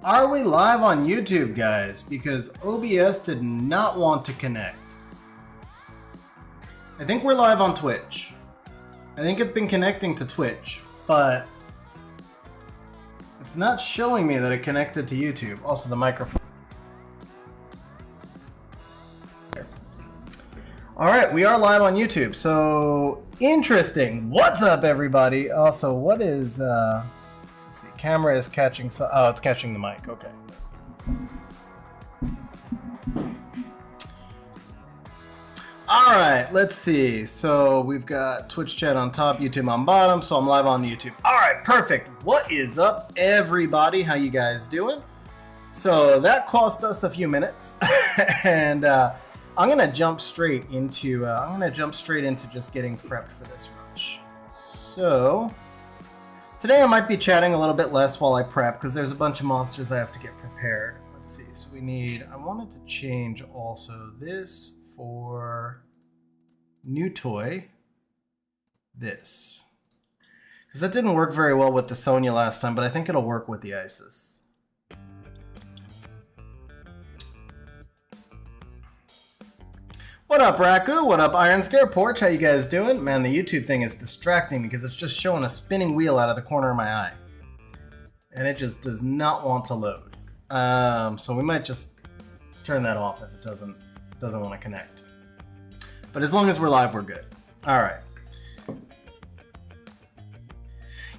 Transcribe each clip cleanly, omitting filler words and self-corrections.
Are we live on YouTube, guys? Because OBS did not want to connect. I think we're live on Twitch. I think it's been connecting to Twitch, but it's not showing me that it connected to YouTube. Also, the microphone. All right, we are live on YouTube. So interesting. What's up, everybody? Also, what is? Let's see. Camera is catching. Oh, it's catching the mic. Okay. All right, let's see. So we've got Twitch chat on top, YouTube on bottom, so I'm live on YouTube. All right, perfect. What is up, everybody? How you guys doing? So that cost us a few minutes, and I'm gonna jump straight into just getting prepped for this rush. So today I might be chatting a little bit less while I prep because there's a bunch of monsters I have to get prepared. Let's see. So I wanted to change also this for new toy, this, because that didn't work very well with the Sonya last time, but I think it'll work with the Isis. What up, Raku? What up, Iron Scare Porch? How you guys doing? Man, the YouTube thing is distracting me because it's just showing a spinning wheel out of the corner of my eye, and it just does not want to load. So we might just turn that off if it doesn't want to connect. But as long as we're live, we're good. All right.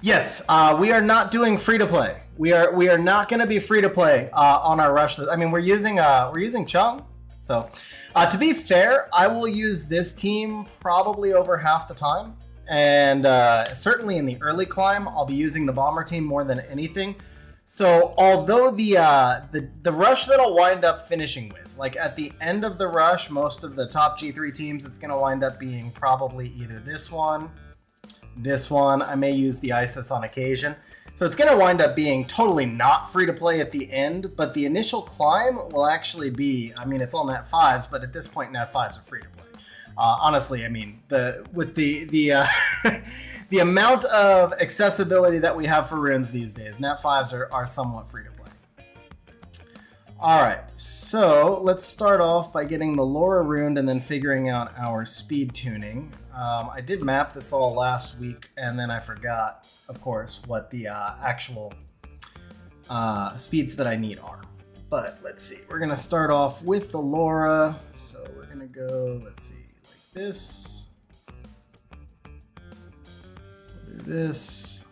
Yes, we are not doing free to play. We are not going to be free to play on our rush. I mean, we're using Chung. So to be fair, I will use this team probably over half the time, and certainly in the early climb, I'll be using the bomber team more than anything. So although the rush that I'll wind up finishing with, like at the end of the rush, most of the top G3 teams, it's going to wind up being probably either this one. I may use the Isis on occasion. So it's going to wind up being totally not free to play at the end, but the initial climb will actually be, I mean, it's all Nat 5s, but at this point, Nat 5s are free to play. Honestly, I mean, with the amount of accessibility that we have for runes these days, Nat 5s are somewhat free to play. All right, so let's start off by getting the Laura runed and then figuring out our speed tuning. I did map this all last week, and then I forgot, of course, what the actual speeds that I need are. But let's see, we're gonna start off with the Laura. So we're gonna go, let's see, like this. We'll do this.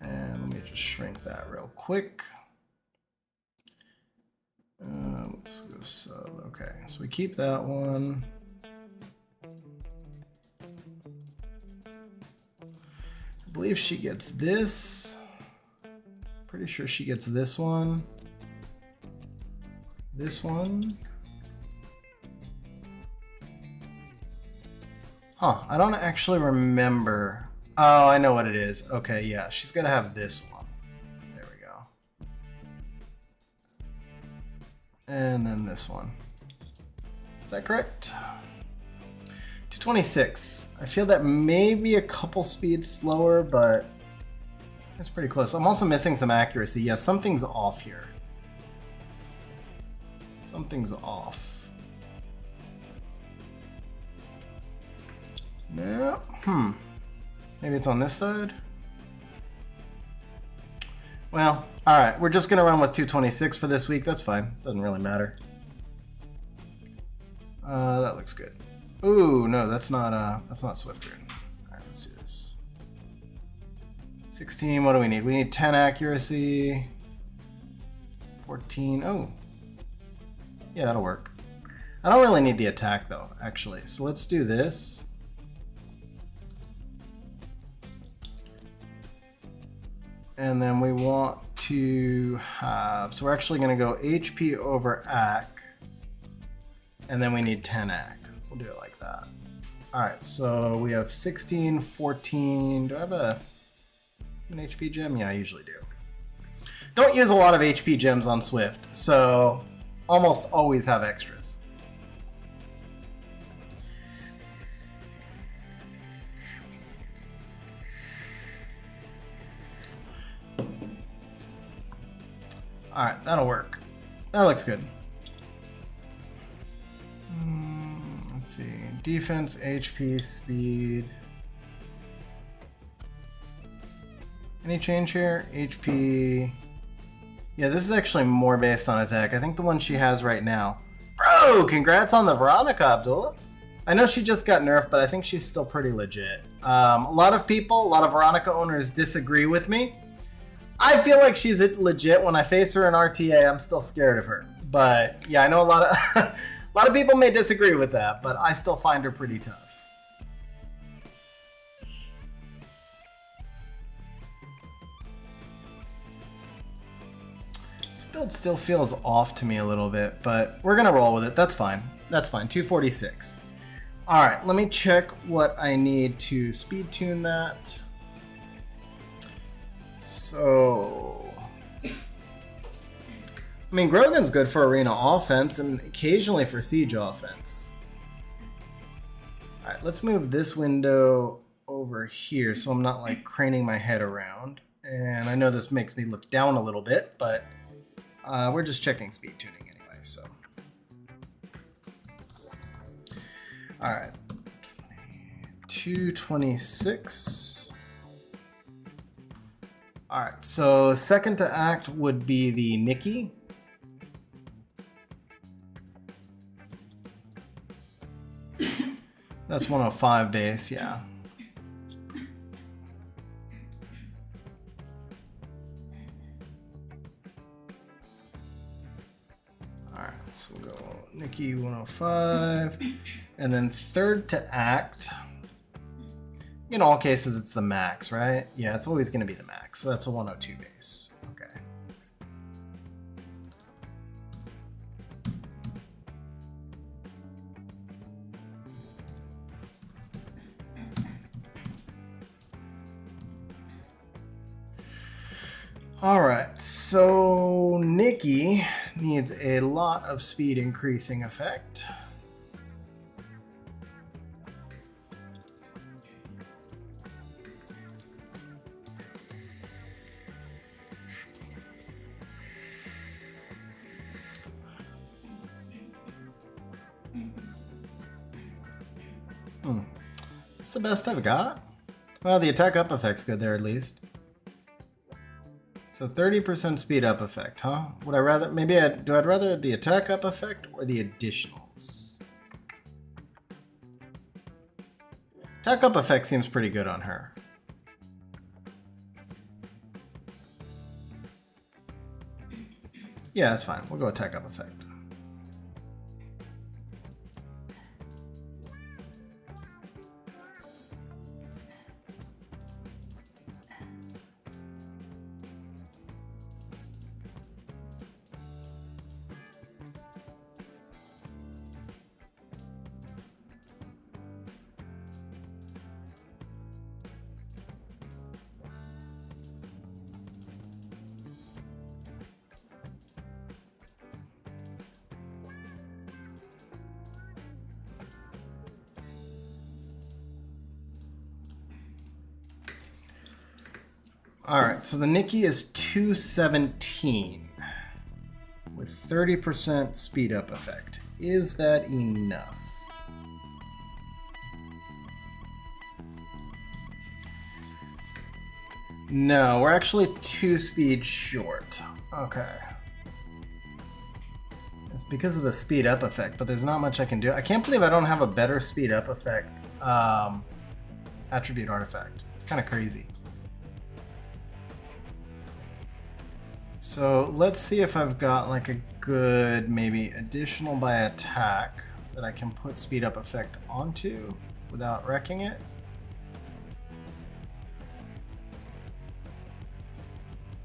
And let me just shrink that real quick. Let's go sub. Okay, so we keep that one. I believe she gets this. Pretty sure she gets this one. This one. Huh, I don't actually remember. Oh, I know what it is. Okay, yeah, she's gonna have this one. There we go. And then this one. Is that correct? 226. I feel that may be a couple speeds slower, but it's pretty close. I'm also missing some accuracy. Yeah, something's off here. Something's off. No. Maybe it's on this side? Well, all right. We're just going to run with 226 for this week. That's fine. Doesn't really matter. That looks good. Ooh, no, that's not Swift Rune. All right, let's do this. 16, what do we need? We need 10 accuracy. 14, oh. Yeah, that'll work. I don't really need the attack though, actually. So let's do this. And then we want to have, so we're actually gonna go HP over AC, and then we need 10 AC. We'll do it like that. All right, so we have 16, 14. Do I have an HP gem? Yeah, I usually do. Don't use a lot of HP gems on Swift, so almost always have extras. Alright, that'll work. That looks good. Let's see. Defense, HP, speed. Any change here? HP. Yeah, this is actually more based on attack. I think the one she has right now. Bro, congrats on the Veronica, Abdullah. I know she just got nerfed, but I think she's still pretty legit. A lot of people, a lot of Veronica owners disagree with me. I feel like she's legit. When I face her in RTA, I'm still scared of her. But yeah, I know a lot of a lot of people may disagree with that, but I still find her pretty tough. This build still feels off to me a little bit, but we're gonna roll with it. That's fine. That's fine. 246. All right, let me check what I need to speed tune that. So, I mean, Grogan's good for arena offense and occasionally for siege offense. All right, let's move this window over here so I'm not like craning my head around. And I know this makes me look down a little bit, but we're just checking speed tuning anyway, so. All right, 226. All right, so second to act would be the Nikki. That's 105 base, yeah. All right, so we'll go Nikki 105. And then third to act, in all cases, it's the max, right? Yeah, it's always going to be the max. So that's a 102 base. Okay. All right, so Nikki needs a lot of speed increasing effect. It's the best I've got. Well, the attack up effect's good there at least. So 30% speed up effect, huh? Would I rather, maybe I'd rather the attack up effect or the additionals? Attack up effect seems pretty good on her. Yeah, that's fine. We'll go attack up effect. Alright, so the Nikki is 217 with 30% speed up effect. Is that enough? No, we're actually 2 speed short. Okay. It's because of the speed up effect, but there's not much I can do. I can't believe I don't have a better speed up effect attribute artifact. It's kind of crazy. So let's see if I've got like a good maybe additional by attack that I can put speed up effect onto without wrecking it.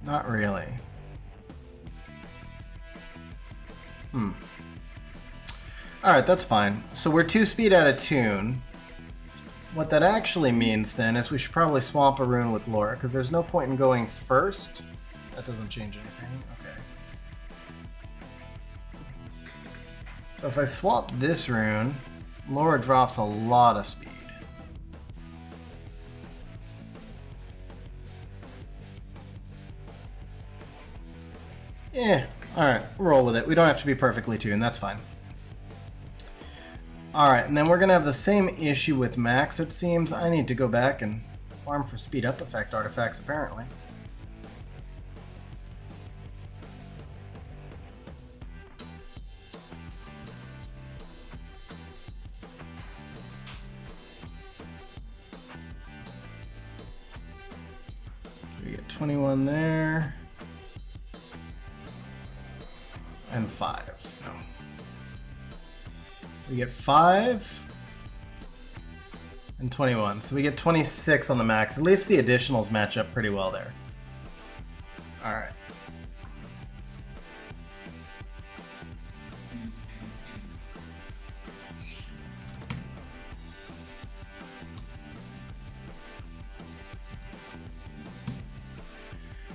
Not really. Alright, that's fine. So we're 2 speed out of tune. What that actually means then is we should probably swamp a Rune with Laura, because there's no point in going first. That doesn't change anything. Okay. So if I swap this Rune, Laura drops a lot of speed. Yeah, Alright, roll with it. We don't have to be perfectly tuned, that's fine. Alright, and then we're going to have the same issue with Max, it seems. I need to go back and farm for speed up effect artifacts, apparently. We get 21 there. And 5. No. We get 5 and 21. So we get 26 on the max. At least the additionals match up pretty well there. Alright.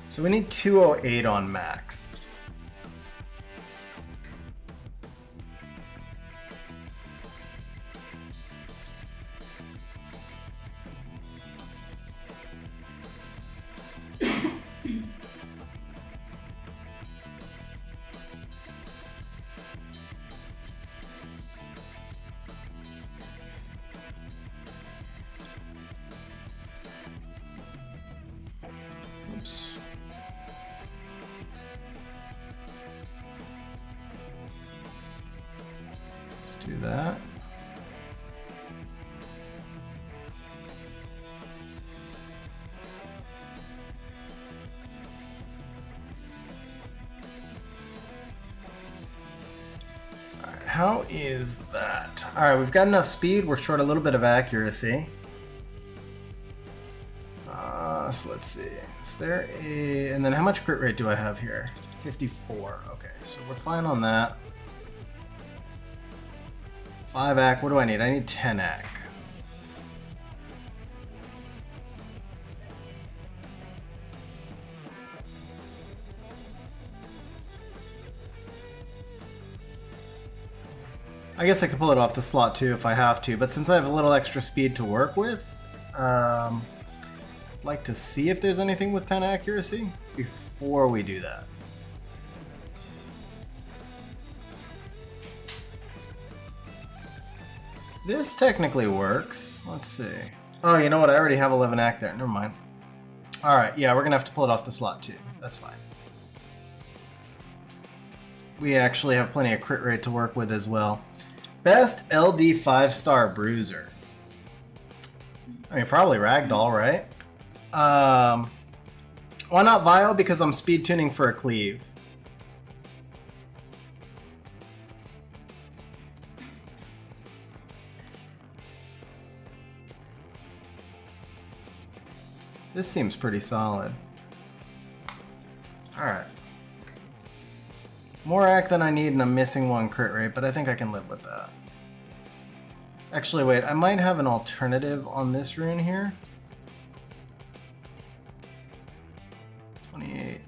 So we need 208 on max. Oops. Let's do that. All right, how is that? All right, we've got enough speed. We're short a little bit of accuracy. So let's see. Is there a... And then how much crit rate do I have here? 54. Okay, so we're fine on that. 5 AC. What do I need? I need 10 AC. I guess I could pull it off the slot too if I have to, but since I have a little extra speed to work with, I'd like to see if there's anything with 10 accuracy before we do that. This technically works. Let's see. Oh, you know what? I already have 11 AC there. Never mind. All right. Yeah, we're going to have to pull it off the slot too. That's fine. We actually have plenty of crit rate to work with as well. Best LD 5-star bruiser. I mean, probably Ragdoll, right? Why not Vile? Because I'm speed tuning for a cleave. This seems pretty solid. Alright. More AC than I need and I'm missing 1 crit rate, but I think I can live with that. Actually, wait, I might have an alternative on this rune here. 28.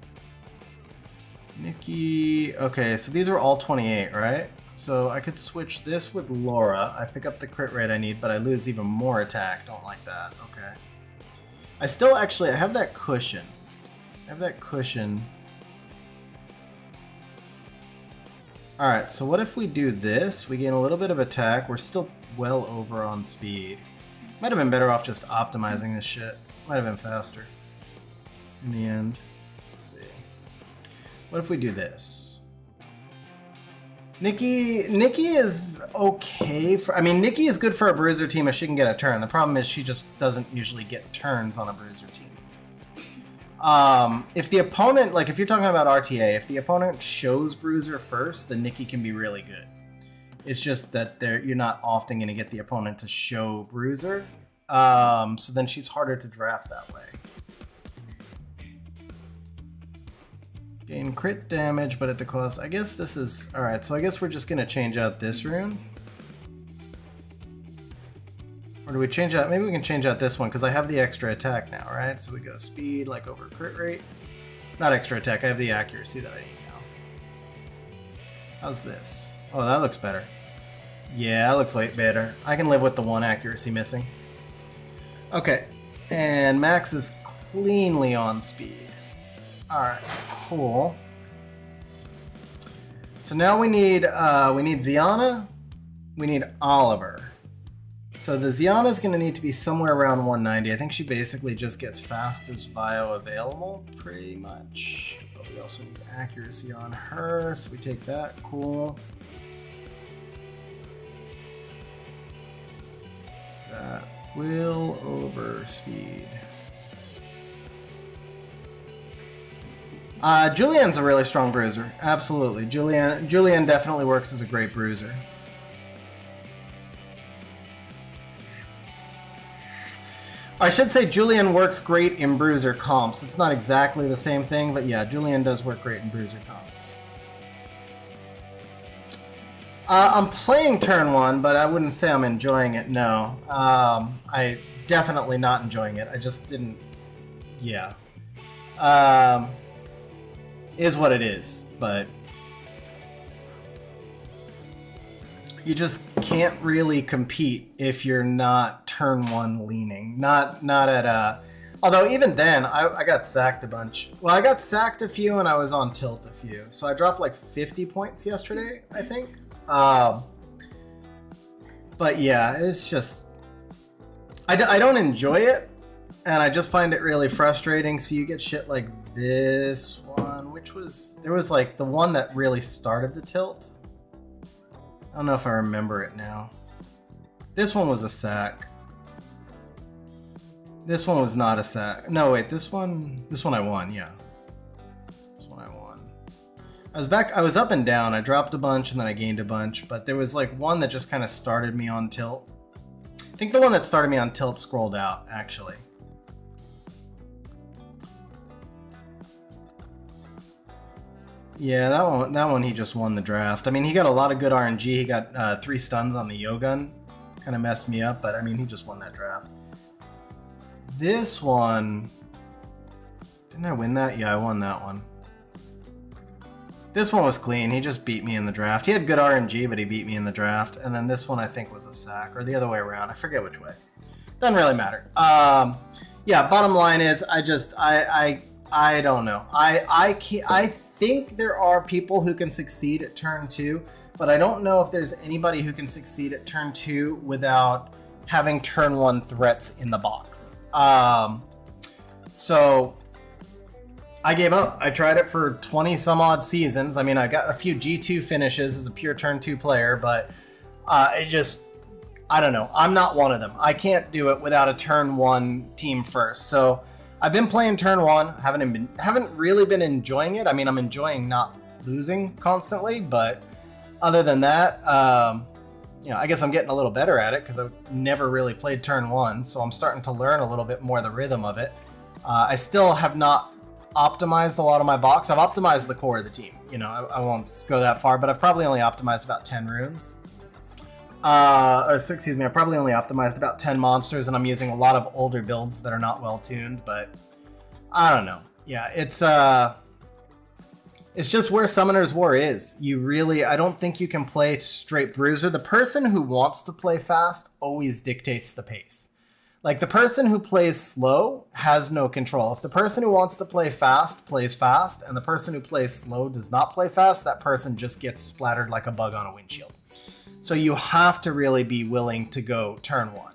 Nikki. Okay, so these are all 28, right? So I could switch this with Laura. I pick up the crit rate I need, but I lose even more attack. Don't like that. Okay. I still actually, I have that cushion. I have that cushion. Alright, so what if we do this? We gain a little bit of attack. We're still well over on speed. Might have been better off just optimizing this shit. Might have been faster in the end. Let's see. What if we do this? Nikki is okay for... I mean, Nikki is good for a bruiser team if she can get a turn. The problem is she just doesn't usually get turns on a bruiser team. If the opponent... Like, if you're talking about RTA, if the opponent shows bruiser first, then Nikki can be really good. It's just that you're not often going to get the opponent to show bruiser. So then she's harder to draft that way. Gain crit damage, but at the cost... I guess this is... Alright, so I guess we're just going to change out this rune. Or do we change out... Maybe we can change out this one, because I have the extra attack now, right? So we go speed, like over crit rate. Not extra attack, I have the accuracy that I need now. How's this? Oh, that looks better. Yeah, that looks like better. I can live with the 1 accuracy missing. Okay, and Max is cleanly on speed. Alright, cool. So now we need Zeana, we need Oliver. So the Zeana is going to need to be somewhere around 190. I think she basically just gets fastest bio available, pretty much. But we also need accuracy on her, so we take that. Cool. That will overspeed. Julianne's a really strong bruiser. Absolutely. Julianne definitely works as a great bruiser. I should say Julianne works great in bruiser comps. It's not exactly the same thing, but yeah, Julianne does work great in bruiser comps. I'm playing turn 1, but I wouldn't say I'm enjoying it, no. I definitely not enjoying it. I just didn't... Yeah. Is what it is, but... You just can't really compete if you're not turn 1 leaning. Not at although even then, I got sacked a bunch. Well, I got sacked a few and I was on tilt a few. So I dropped like 50 points yesterday, I think. But yeah, it's just... I don't enjoy it, and I just find it really frustrating. So you get shit like this one, which was... There was like the one that really started the tilt. I don't know if I remember it now. This one was a sack. This one was not a sack. No, wait, this one I won, yeah. This one I won. I was up and down. I dropped a bunch and then I gained a bunch, but there was like one that just kind of started me on tilt. I think the one that started me on tilt scrolled out, actually. Yeah, that one he just won the draft. I mean, he got a lot of good RNG. He got 3 stuns on the Yogun. Kind of messed me up, but I mean, he just won that draft. This one... Didn't I win that? Yeah, I won that one. This one was clean. He just beat me in the draft. He had good RNG, but he beat me in the draft. And then this one I think was a sack, or the other way around. I forget which way. Doesn't really matter. Yeah, bottom line is, I don't know. I think there are people who can succeed at turn 2, but I don't know if there's anybody who can succeed at turn 2 without having turn 1 threats in the box. So I gave up. I tried it for 20 some odd seasons. I mean, I got a few G2 finishes as a pure turn 2 player, but I don't know. I'm not one of them. I can't do it without a turn 1 team first. So I've been playing turn 1. Haven't really been enjoying it. I mean, I'm enjoying not losing constantly, but other than that, you know, I guess I'm getting a little better at it because I've never really played turn 1, so I'm starting to learn a little bit more the rhythm of it. I still have not optimized a lot of my box. I've optimized the core of the team. You know, I won't go that far, but I've probably only optimized about 10 rooms. Excuse me, I probably only optimized about 10 monsters, and I'm using a lot of older builds that are not well tuned, but I don't know. Yeah, it's just where Summoner's War is. I don't think you can play straight bruiser. The person who wants to play fast always dictates the pace. Like, the person who plays slow has no control. If the person who wants to play fast plays fast, and the person who plays slow does not play fast, that person just gets splattered like a bug on a windshield. So you have to really be willing to go turn 1.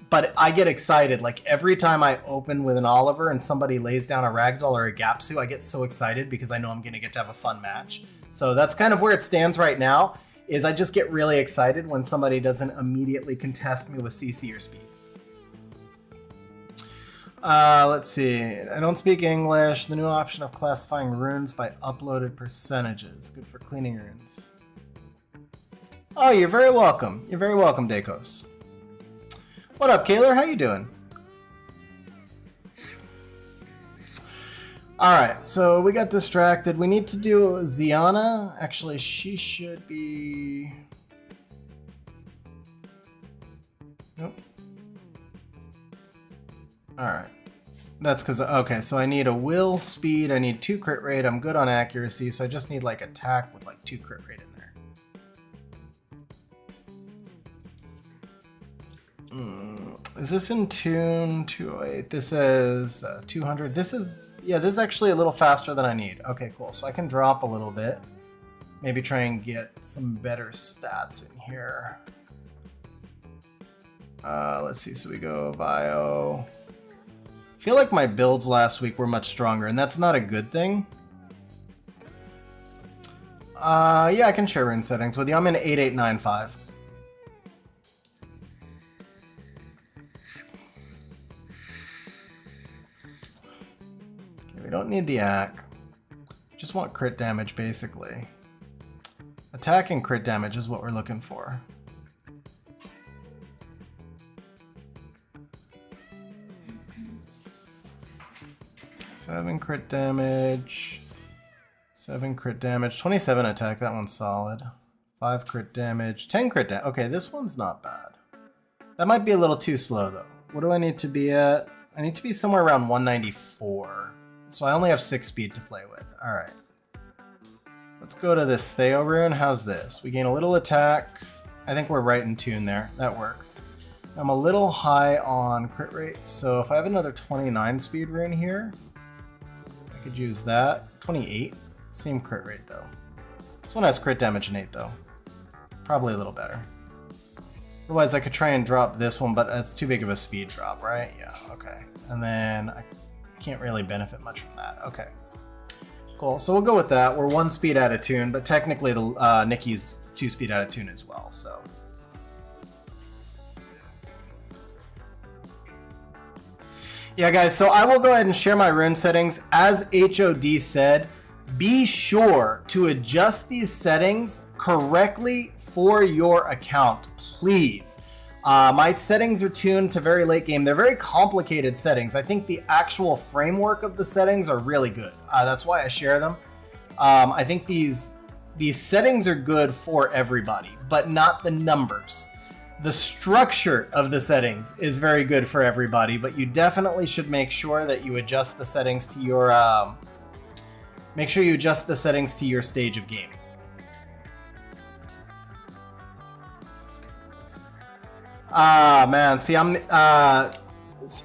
But I get excited. Like, every time I open with an Oliver and somebody lays down a Ragdoll or a Gapsu, I get so excited because I know I'm going to get to have a fun match. So that's kind of where it stands right now, is I just get really excited when somebody doesn't immediately contest me with CC or speed. Let's see. I don't speak English. The new option of classifying runes by uploaded percentages. Good for cleaning runes. Oh, you're very welcome. You're very welcome, Dakos. What up, Kaylor? How you doing? Alright, so we got distracted. We need to do Zeana. Actually, she should be... Nope. Alright. That's because... Okay, so I need a will, speed, I need 2 crit rate, I'm good on accuracy, so I just need, like, attack with, like, 2 crit rate in there. Is this in tune? 208. This is 200. This is actually a little faster than I need. Okay, cool. So I can drop a little bit. Maybe try and get some better stats in here. Let's see, so we go bio. I feel like my builds last week were much stronger, and that's not a good thing. Yeah, I can share rune settings with you. I'm in 8895. Okay, we don't need the ack. Just want crit damage, basically. Attack and crit damage is what we're looking for. Seven crit damage. 7 crit damage. 27 attack. That one's solid. 5 crit damage. 10 crit damage. Okay, this one's not bad. That might be a little too slow, though. What do I need to be at? I need to be somewhere around 194. So I only have 6 speed to play with. All right. Let's go to this Theo rune. How's this? We gain a little attack. I think we're right in tune there. That works. I'm a little high on crit rate, so if I have another 29 speed rune here, I could use that. 28. Same crit rate, though. This one has crit damage innate, though. Probably a little better. Otherwise, I could try and drop this one, but that's too big of a speed drop, right? Yeah, okay. And then I can't really benefit much from that. Okay. Cool, so we'll go with that. We're 1 speed out of tune, but technically the Nikki's 2 speed out of tune as well, so. Yeah, guys, so I will go ahead and share my rune settings. As HOD said, be sure to adjust these settings correctly for your account, please. My settings are tuned to very late game. They're very complicated settings. I think the actual framework of the settings are really good. That's why I share them. I think these settings are good for everybody, but not the numbers. The structure of the settings is very good for everybody, but you definitely should make sure that you adjust the settings to your stage of game. Man, see, I'm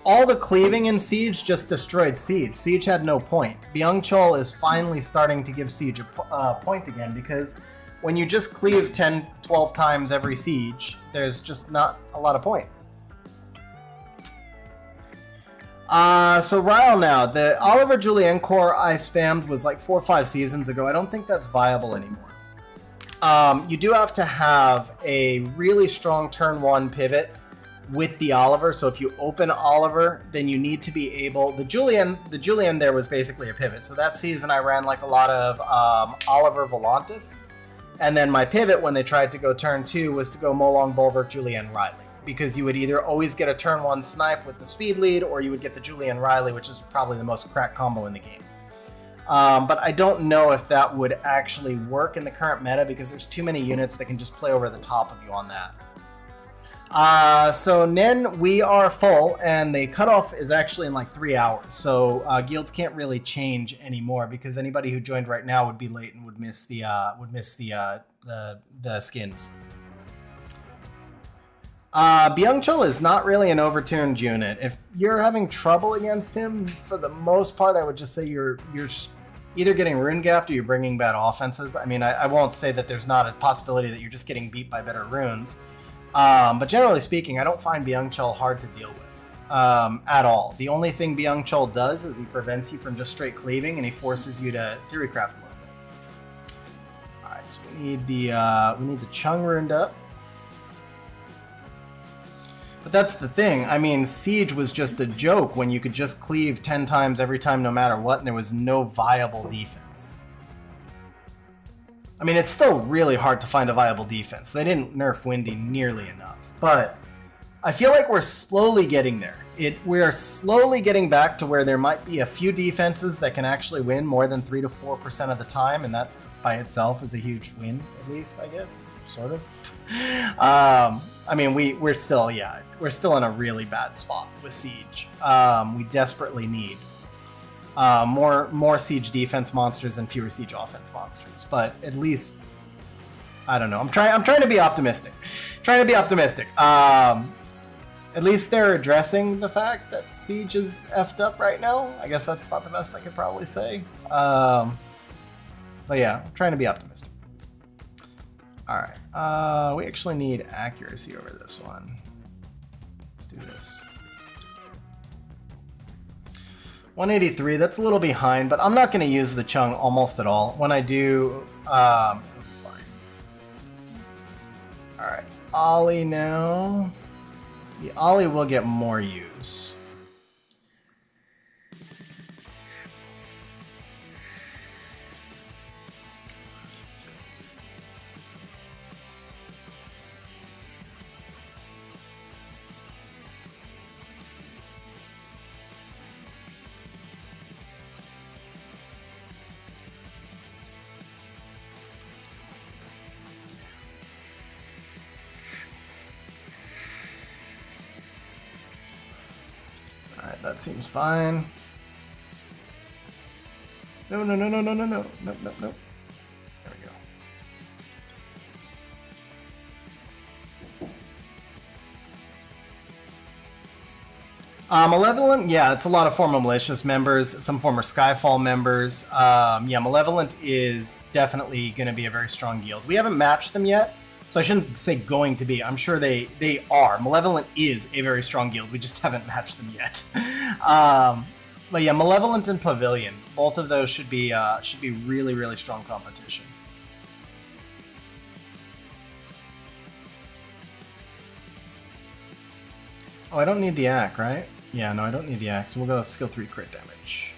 all the cleaving in Siege just destroyed Siege. Siege had no point. Byung-chul is finally starting to give Siege a point again, because when you just cleave 10, 12 times every Siege, there's just not a lot of point. So Ryle now, the Oliver Julienne core I spammed was like 4 or 5 seasons ago. I don't think that's viable anymore. You do have to have a really strong turn 1 pivot with the Oliver. So if you open Oliver, then you need to be able, the Julienne there was basically a pivot. So that season I ran like a lot of Oliver Volantis. And then my pivot when they tried to go turn 2 was to go Molong Bulwark, Julienne Riley. Because you would either always get a turn 1 snipe with the speed lead, or you would get the Julienne Riley, which is probably the most cracked combo in the game. But I don't know if that would actually work in the current meta, because there's too many units that can just play over the top of you on that. So Nen, we are full, and the cutoff is actually in like 3 hours. So guilds can't really change anymore, because anybody who joined right now would be late and would miss the skins. Byung-chul is not really an overtuned unit. If you're having trouble against him, for the most part, I would just say you're either getting rune gapped or you're bringing bad offenses. I mean, I won't say that there's not a possibility that you're just getting beat by better runes. But generally speaking, I don't find Byung-chul hard to deal with at all. The only thing Byung-chul does is he prevents you from just straight cleaving, and he forces you to theorycraft a little bit. All right, so we need the Chung runed up. But that's the thing. I mean, Siege was just a joke when you could just cleave 10 times every time no matter what, and there was no viable defense. I mean, it's still really hard to find a viable defense. They didn't nerf Windy nearly enough. But I feel like we're slowly getting there. We are slowly getting back to where there might be a few defenses that can actually win more than 3 to 4% of the time, and that by itself is a huge win, at least, I guess. Sort of. I mean, we're still in a really bad spot with Siege. We desperately need more Siege defense monsters and fewer Siege offense monsters. But at least, I don't know. I'm trying to be optimistic. At least they're addressing the fact that Siege is effed up right now. I guess that's about the best I could probably say. But yeah, I'm trying to be optimistic. All right. We actually need accuracy over this one. Let's do this. 183, that's a little behind, but I'm not going to use the Chung almost at all. When I do, it'll be fine. All right, Ollie now. The Ollie will get more use. Alright, that seems fine. No. Nope. There we go. Malevolent, yeah, it's a lot of former malicious members, some former Skyfall members. Yeah, Malevolent is definitely going to be a very strong guild. We haven't matched them yet, so I shouldn't say going to be. I'm sure they are. Malevolent is a very strong guild. We just haven't matched them yet. But yeah, Malevolent and Pavilion, both of those should be really, really strong competition. Oh, I don't need the Ack, right? Yeah, no, I don't need the Axe. So we'll go with skill 3 crit damage.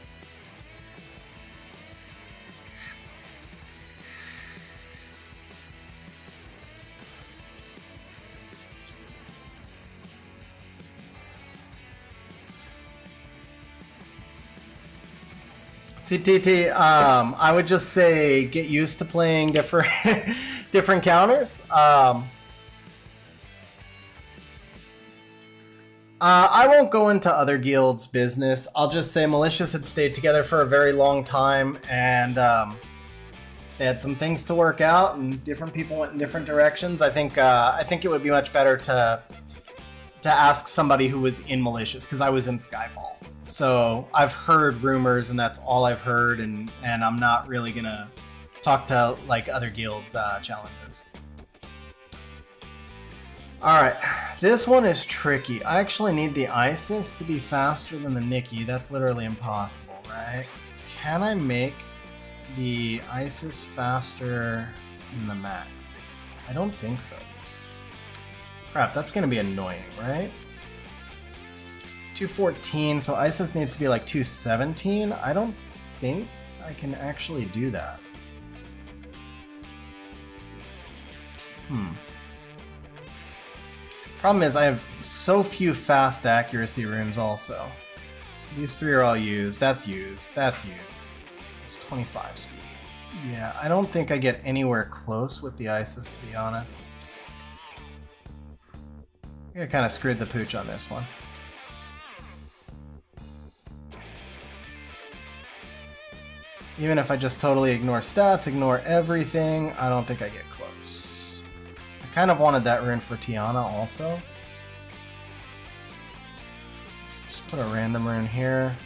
CTT, I would just say get used to playing different different counters. I won't go into other guilds' business. I'll just say Malicious had stayed together for a very long time, and they had some things to work out, and different people went in different directions. I think it would be much better to ask somebody who was in Malicious, because I was in Skyfall. So I've heard rumors, and that's all I've heard, and I'm not really gonna talk to like other guilds' challenges. Alright, this one is tricky. I actually need the Isis to be faster than the Nikki. That's literally impossible, right? Can I make the Isis faster than the Max? I don't think so. Crap, that's gonna be annoying, right? 214, so Isis needs to be like 217. I don't think I can actually do that. Problem is, I have so few fast accuracy runes also. These 3 are all used. That's used. That's used. It's 25 speed. Yeah, I don't think I get anywhere close with the Isis, to be honest. I think I kind of screwed the pooch on this one. Even if I just totally ignore stats, ignore everything, I don't think I get close. I kind of wanted that rune for Tiana also. Just put a random rune here.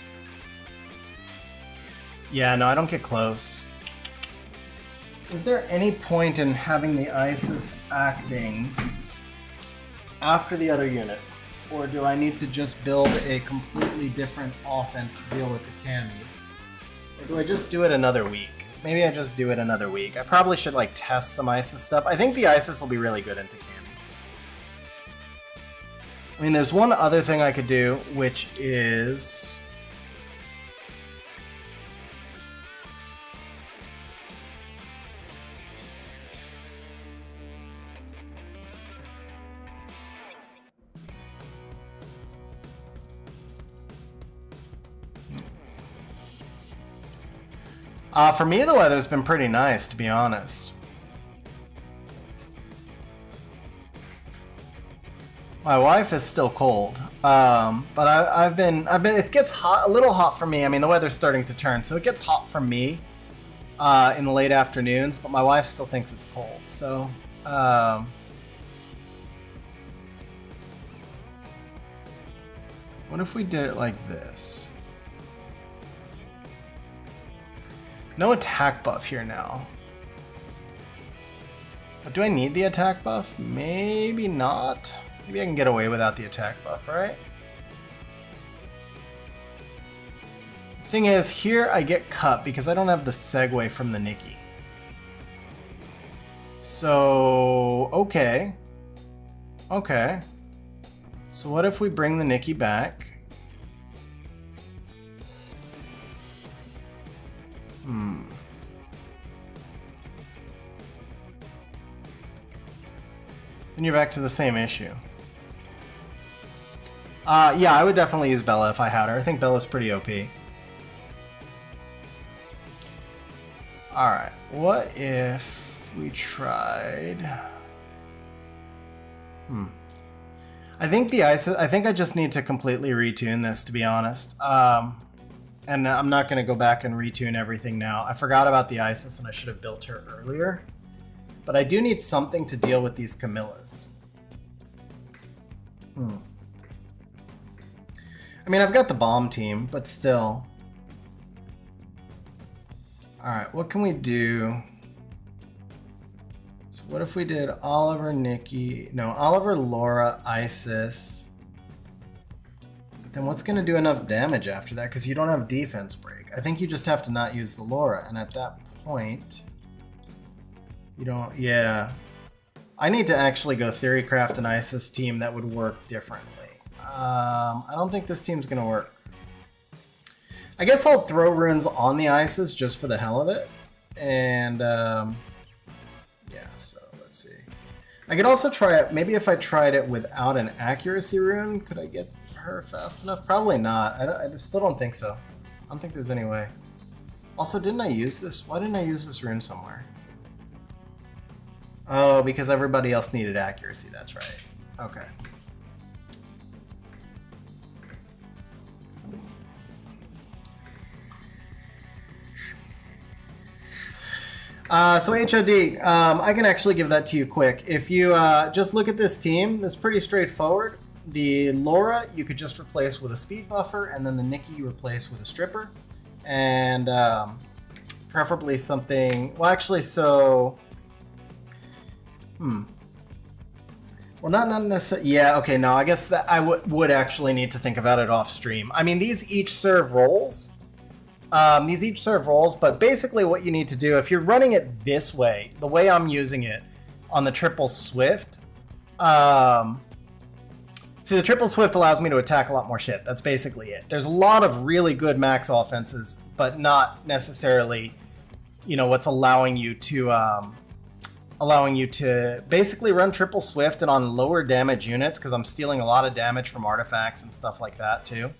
Yeah, no, I don't get close. Is there any point in having the Isis acting after the other units? Or do I need to just build a completely different offense to deal with the camis? Or do I just do it another week? Maybe I just do it another week. I probably should like test some Isis stuff. I think the Isis will be really good into cami. I mean, there's one other thing I could do, which is... For me, the weather's been pretty nice, to be honest. My wife is still cold, but I've been. It gets hot, a little hot for me. I mean, the weather's starting to turn, so it gets hot for me in the late afternoons. But my wife still thinks it's cold. So, what if we did it like this? No attack buff here now. But do I need the attack buff? Maybe not. Maybe I can get away without the attack buff, right? Thing is, here I get cut because I don't have the segue from the Nikki. So, okay. Okay. So what if we bring the Nikki back? Then you're back to the same issue. Yeah, I would definitely use Bella if I had her. I think Bella's pretty OP. Alright, what if we tried... I think the ISIS... I think I just need to completely retune this, to be honest. And I'm not going to go back and retune everything now. I forgot about the ISIS and I should have built her earlier. But I do need something to deal with these Camillas. I mean, I've got the bomb team, but still. Alright, what can we do? So what if we did Oliver, Nikki... No, Oliver, Laura, Isis. Then what's going to do enough damage after that? Because you don't have defense break. I think you just have to not use the Laura. And at that point... You don't... Yeah. I need to actually go Theorycraft an Isis team that would work differently. I don't think this team's going to work. I guess I'll throw runes on the Isis just for the hell of it. And, yeah, so let's see. I could also try it, maybe if I tried it without an accuracy rune, could I get her fast enough? Probably not. I still don't think so. I don't think there's any way. Also, didn't I use this? Why didn't I use this rune somewhere? Oh, because everybody else needed accuracy, that's right. Okay. So HOD, I can actually give that to you quick. If you just look at this team, it's pretty straightforward. The Laura you could just replace with a speed buffer, and then the Nikki you replace with a stripper. And preferably something, well actually, so... Well, not necessarily, yeah, okay, no, I guess that I would actually need to think about it off stream. I mean, these each serve roles. But basically what you need to do, if you're running it this way, the way I'm using it on the triple swift, see, the triple swift allows me to attack a lot more shit. That's basically it. There's a lot of really good max offenses, but not necessarily, you know, what's allowing you to basically run triple swift and on lower damage units, because I'm stealing a lot of damage from artifacts and stuff like that too.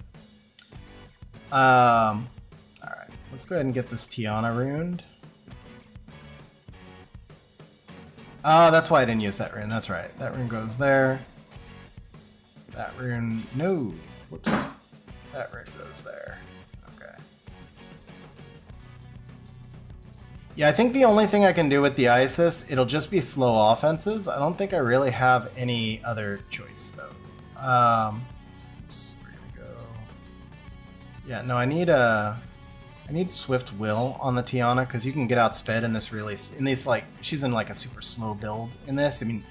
Alright, let's go ahead and get this Zeana runed. Oh, that's why I didn't use that rune. That's right. That rune goes there. That rune... No. Whoops. That rune goes there. Okay. Yeah, I think the only thing I can do with the Isis, it'll just be slow offenses. I don't think I really have any other choice, though. Oops, we're gonna go... Yeah, no, I need Swift Will on the Zeana, because you can get outsped in this really... In these, like, she's in, like, a super slow build in this. I mean,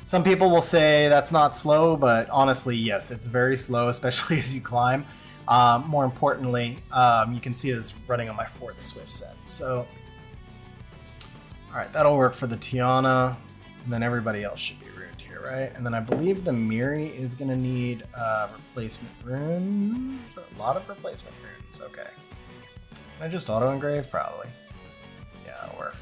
some people will say that's not slow, but honestly, yes, it's very slow, especially as you climb. More importantly, you can see this running on my 4th Swift set. So, alright, that'll work for the Zeana, and then everybody else should be ruined here, right? And then I believe the Miri is going to need replacement runes. A lot of replacement runes, okay. Can I just auto-engrave? Probably. Yeah, that'll work.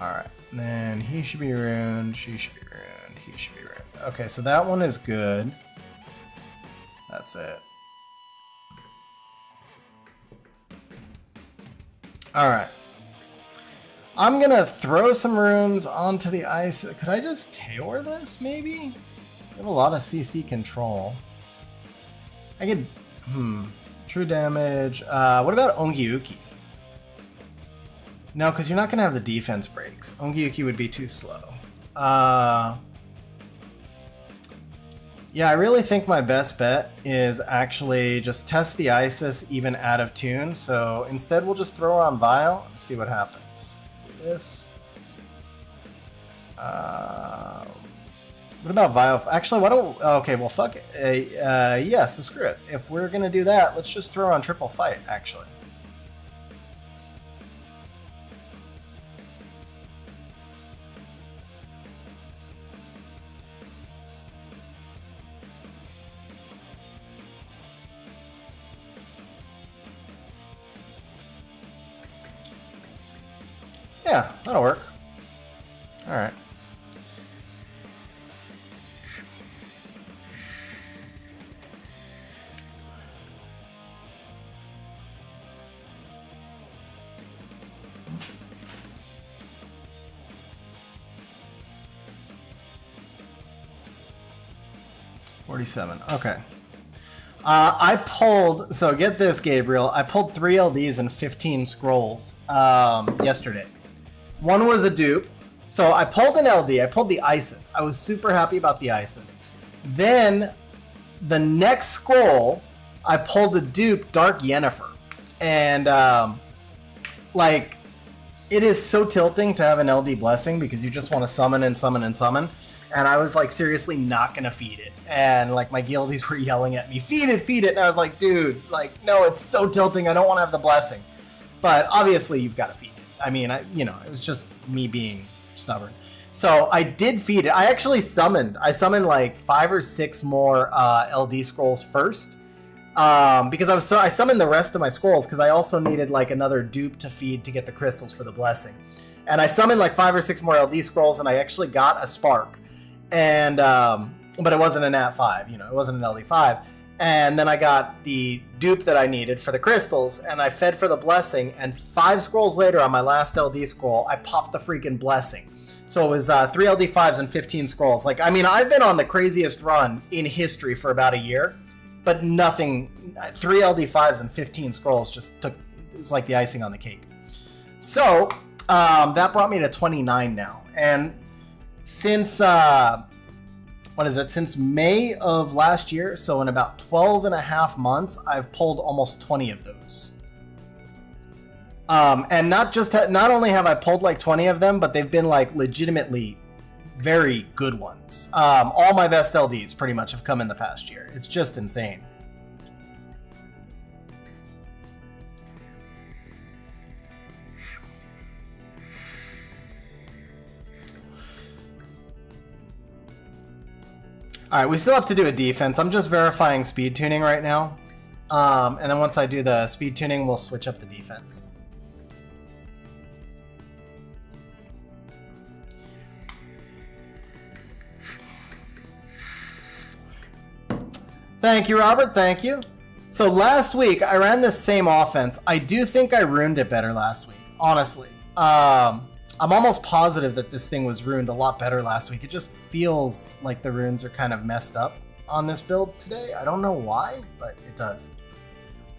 Alright, and then he should be ruined, she should be ruined, he should be ruined. Okay, so that one is good. That's it. Alright. I'm gonna throw some runes onto the ice. Could I just Taor this, maybe? I have a lot of CC control. I could... True damage. What about Ongyuki? No, because you're not gonna have the defense breaks. Ongyuki would be too slow. Yeah, I really think my best bet is actually just test the Isis even out of tune. So instead we'll just throw her on Vile and see what happens. this. What about Vial? Actually, why don't... Okay, well, fuck it. Yeah, so screw it. If we're going to do that, let's just throw on triple fight, actually. Yeah, that'll work. All right. Okay. I pulled, so get this, Gabriel. I pulled 3 LDs and 15 scrolls yesterday. One was a dupe. So I pulled an LD. I pulled the Isis. I was super happy about the Isis. Then the next scroll, I pulled a dupe, Dark Yennefer. And like, it is so tilting to have an LD blessing because you just want to summon and summon and summon. And I was like, seriously not going to feed it. And like my guildies were yelling at me, feed it, feed it. And I was like, dude, like, no, it's so tilting. I don't want to have the blessing. But obviously you've got to feed it. I mean, it was just me being stubborn. So I did feed it. I actually summoned. I summoned like 5 or 6 more LD scrolls first. Because I summoned the rest of my scrolls because I also needed like another dupe to feed to get the crystals for the blessing. And I summoned like 5 or 6 more LD scrolls and I actually got a spark. And but it wasn't an Nat 5, it wasn't an LD 5. And then I got the dupe that I needed for the crystals, and I fed for the blessing, and 5 scrolls later on my last LD scroll, I popped the freaking blessing. So it was 3 LD 5s and 15 scrolls. Like, I mean, I've been on the craziest run in history for about a year, but nothing, 3 LD 5s and 15 scrolls it was like the icing on the cake. So that brought me to 29 now. And since, since May of last year, so in about 12 and a half months, I've pulled almost 20 of those. And not only have I pulled like 20 of them, but they've been like legitimately very good ones. All my best LDs pretty much have come in the past year. It's just insane. All right, we still have to do a defense. I'm just verifying speed tuning right now. And then once I do the speed tuning, we'll switch up the defense. Thank you, Robert. Thank you. So last week, I ran this same offense. I do think I ruined it better last week, honestly. I'm almost positive that this thing was ruined a lot better last week. It just feels like the runes are kind of messed up on this build today. I don't know why, but it does.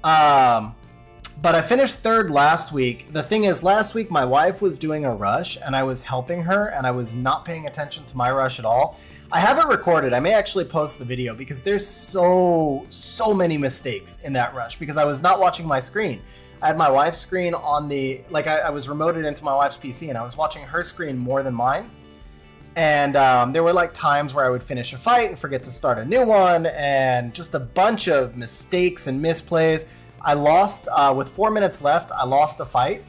But I finished 3rd last week. The thing is, last week my wife was doing a rush and I was helping her and I was not paying attention to my rush at all. I have it recorded. I may actually post the video because there's so many mistakes in that rush because I was not watching my screen. I had my wife's screen on the, like I was remoted into my wife's PC and I was watching her screen more than mine. And there were like times where I would finish a fight and forget to start a new one and just a bunch of mistakes and misplays. I lost, with 4 minutes left, I lost a fight.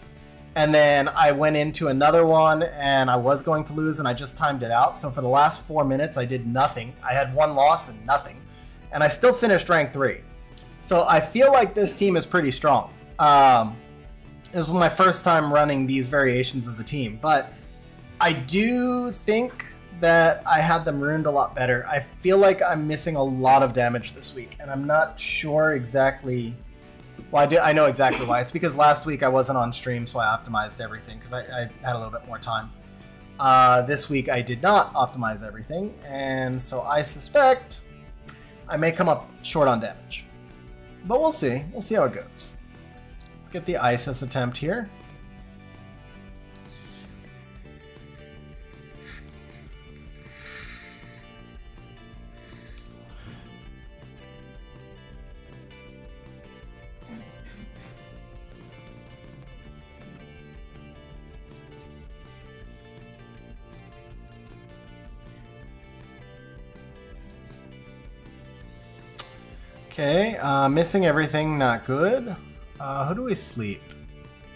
And then I went into another one and I was going to lose and I just timed it out. So for the last 4 minutes, I did nothing. I had 1 loss and nothing. And I still finished rank 3. So I feel like this team is pretty strong. This was my first time running these variations of the team, but I do think that I had them ruined a lot better. I feel like I'm missing a lot of damage this week, and I'm not sure exactly. Well, I know exactly why. It's because last week I wasn't on stream, so I optimized everything because I had a little bit more time. This week I did not optimize everything, and so I suspect I may come up short on damage. But we'll see. We'll see how it goes. Let's get the Isis attempt here. Okay, missing everything, not good. Who do we sleep?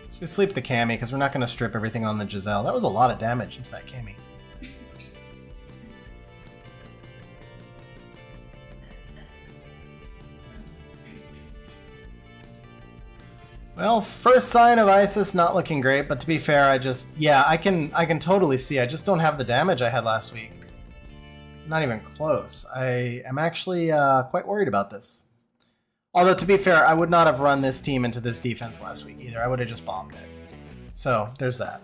So we sleep the Cammy because we're not going to strip everything on the Giselle. That was a lot of damage into that Cammy. Well, first sign of Isis not looking great, but to be fair, I can totally see. I just don't have the damage I had last week. Not even close. I am actually quite worried about this. Although, to be fair, I would not have run this team into this defense last week either. I would have just bombed it. So, there's that.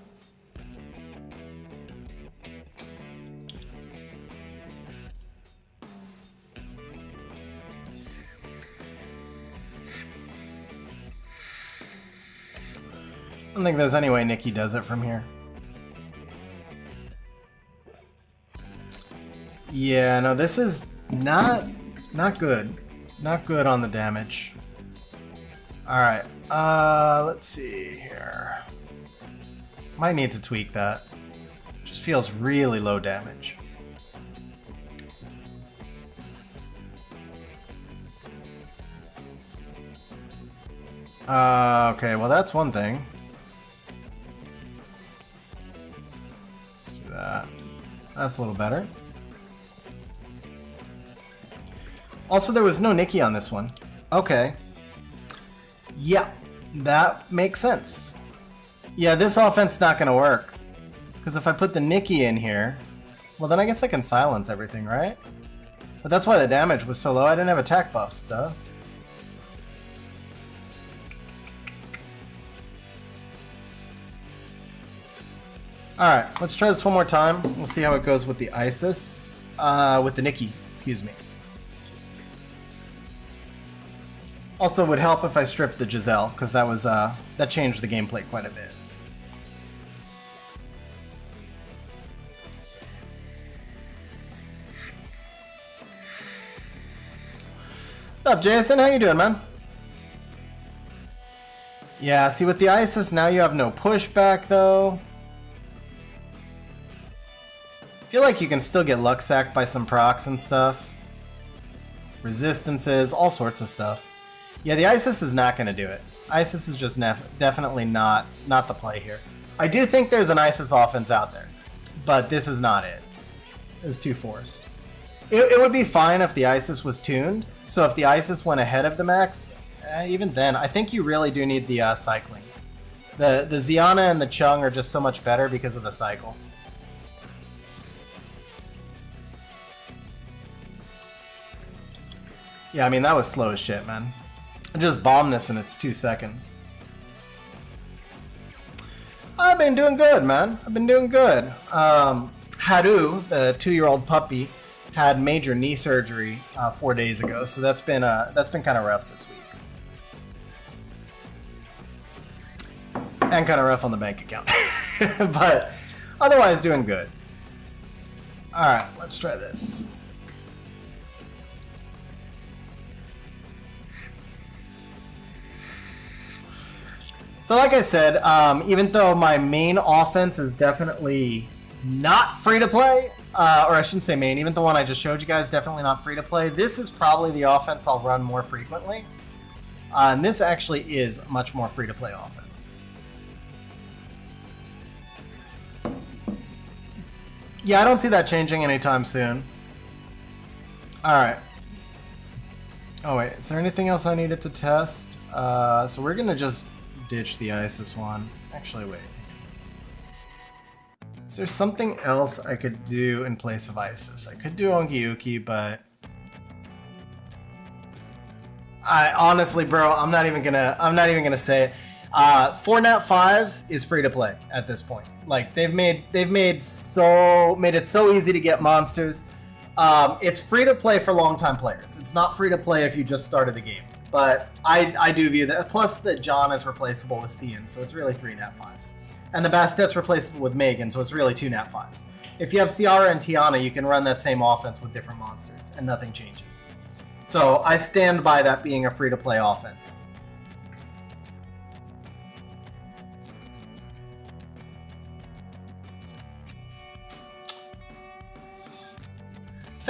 I don't think there's any way Nikki does it from here. Yeah, no, this is not good. Not good on the damage. Alright, let's see here. Might need to tweak that. Just feels really low damage. Okay, well that's one thing. Let's do that. That's a little better. Also, there was no Nikki on this one. Okay. Yeah, that makes sense. Yeah, this offense not gonna work. Because if I put the Nikki in here, well then I guess I can silence everything, right? But that's why the damage was so low. I didn't have attack buff, duh. Alright, let's try this one more time. We'll see how it goes with the Isis. With the Nikki, excuse me. Also would help if I stripped the Giselle, because that was that changed the gameplay quite a bit. What's up, Jason? How you doing, man? Yeah, see with the Isis now you have no pushback though. I feel like you can still get luck sacked by some procs and stuff. Resistances, all sorts of stuff. Yeah, the Isis is not going to do it. Isis is just definitely not the play here. I do think there's an Isis offense out there, but this is not it. It's too forced. It would be fine if the Isis was tuned. So if the Isis went ahead of the Max, even then, I think you really do need the cycling. The Zeana and the Chung are just so much better because of the cycle. Yeah, I mean, that was slow as shit, man. I just bombed this and it's 2 seconds. I've been doing good, man. I've been doing good. Hadu, the 2-year-old puppy, had major knee surgery 4 days ago, so that's been kind of rough this week. And kind of rough on the bank account. But otherwise doing good. Alright, let's try this. So like I said, even though my main offense is definitely not free to play, or I shouldn't say main, even the one I just showed you guys, definitely not free to play, this is probably the offense I'll run more frequently. And this actually is much more free to play offense. Yeah, I don't see that changing anytime soon. Alright. Oh wait, is there anything else I needed to test? So we're gonna just ditch the Isis one. Actually, wait. Is there something else I could do in place of Isis? I could do Ongyuki, but I honestly, bro, I'm not even gonna say it. 4 Nat 5s is free to play at this point. Like they've made it so easy to get monsters. It's free to play for long-time players. It's not free to play if you just started the game. But I do view that. Plus, that John is replaceable with Cian, so it's really 3 Nat 5s. And the Bastette's replaceable with Megan, so it's really 2 Nat 5s. If you have Ciara and Tiana, you can run that same offense with different monsters, and nothing changes. So I stand by that being a free-to-play offense.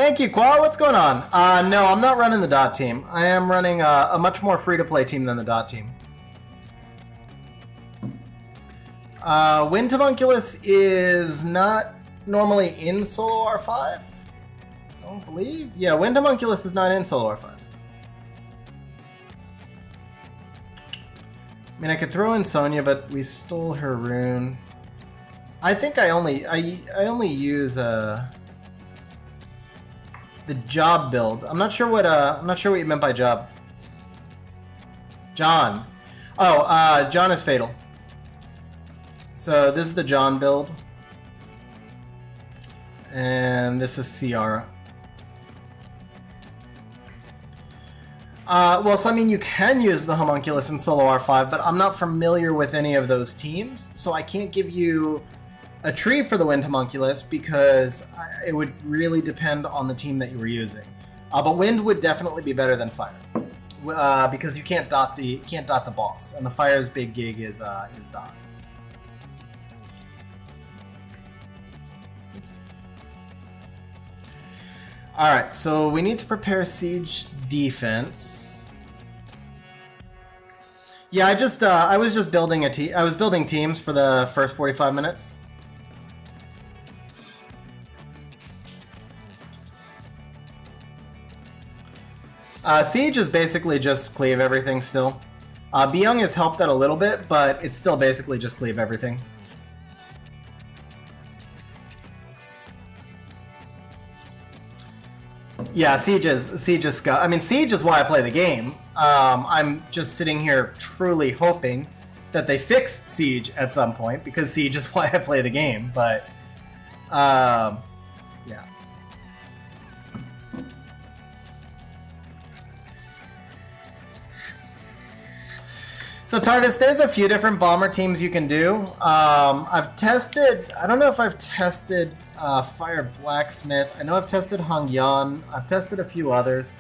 Thank you, Qua. What's going on? No, I'm not running the dot team. I am running a much more free-to-play team than the dot team. Wind Homunculus is not normally in Solo R5. I don't believe. Yeah, Wind Homunculus is not in Solo R5. I mean, I could throw in Sonya, but we stole her rune. I think I only use the job build. I'm not sure what you meant by job. John. Oh, John is fatal. So this is the John build. And this is Ciara. Well, so I mean, you can use the Homunculus in Solo R5, but I'm not familiar with any of those teams, so I can't give you a tree for the Wind Homunculus because it would really depend on the team that you were using. But Wind would definitely be better than Fire, because you can't dot the boss, and the Fire's big gig is dots. Oops. All right, so we need to prepare siege defense. Yeah, I was just building I was building teams for the first 45 minutes. Siege is basically just cleave everything still. Byung has helped that a little bit, but it's still basically just cleave everything. Yeah, Siege is Scott. I mean, Siege is why I play the game. I'm just sitting here truly hoping that they fix Siege at some point, because Siege is why I play the game, but yeah. So TARDIS, there's a few different bomber teams you can do. I've tested, I don't know if I've tested Fire Blacksmith. I know I've tested Hong Yan. I've tested a few others.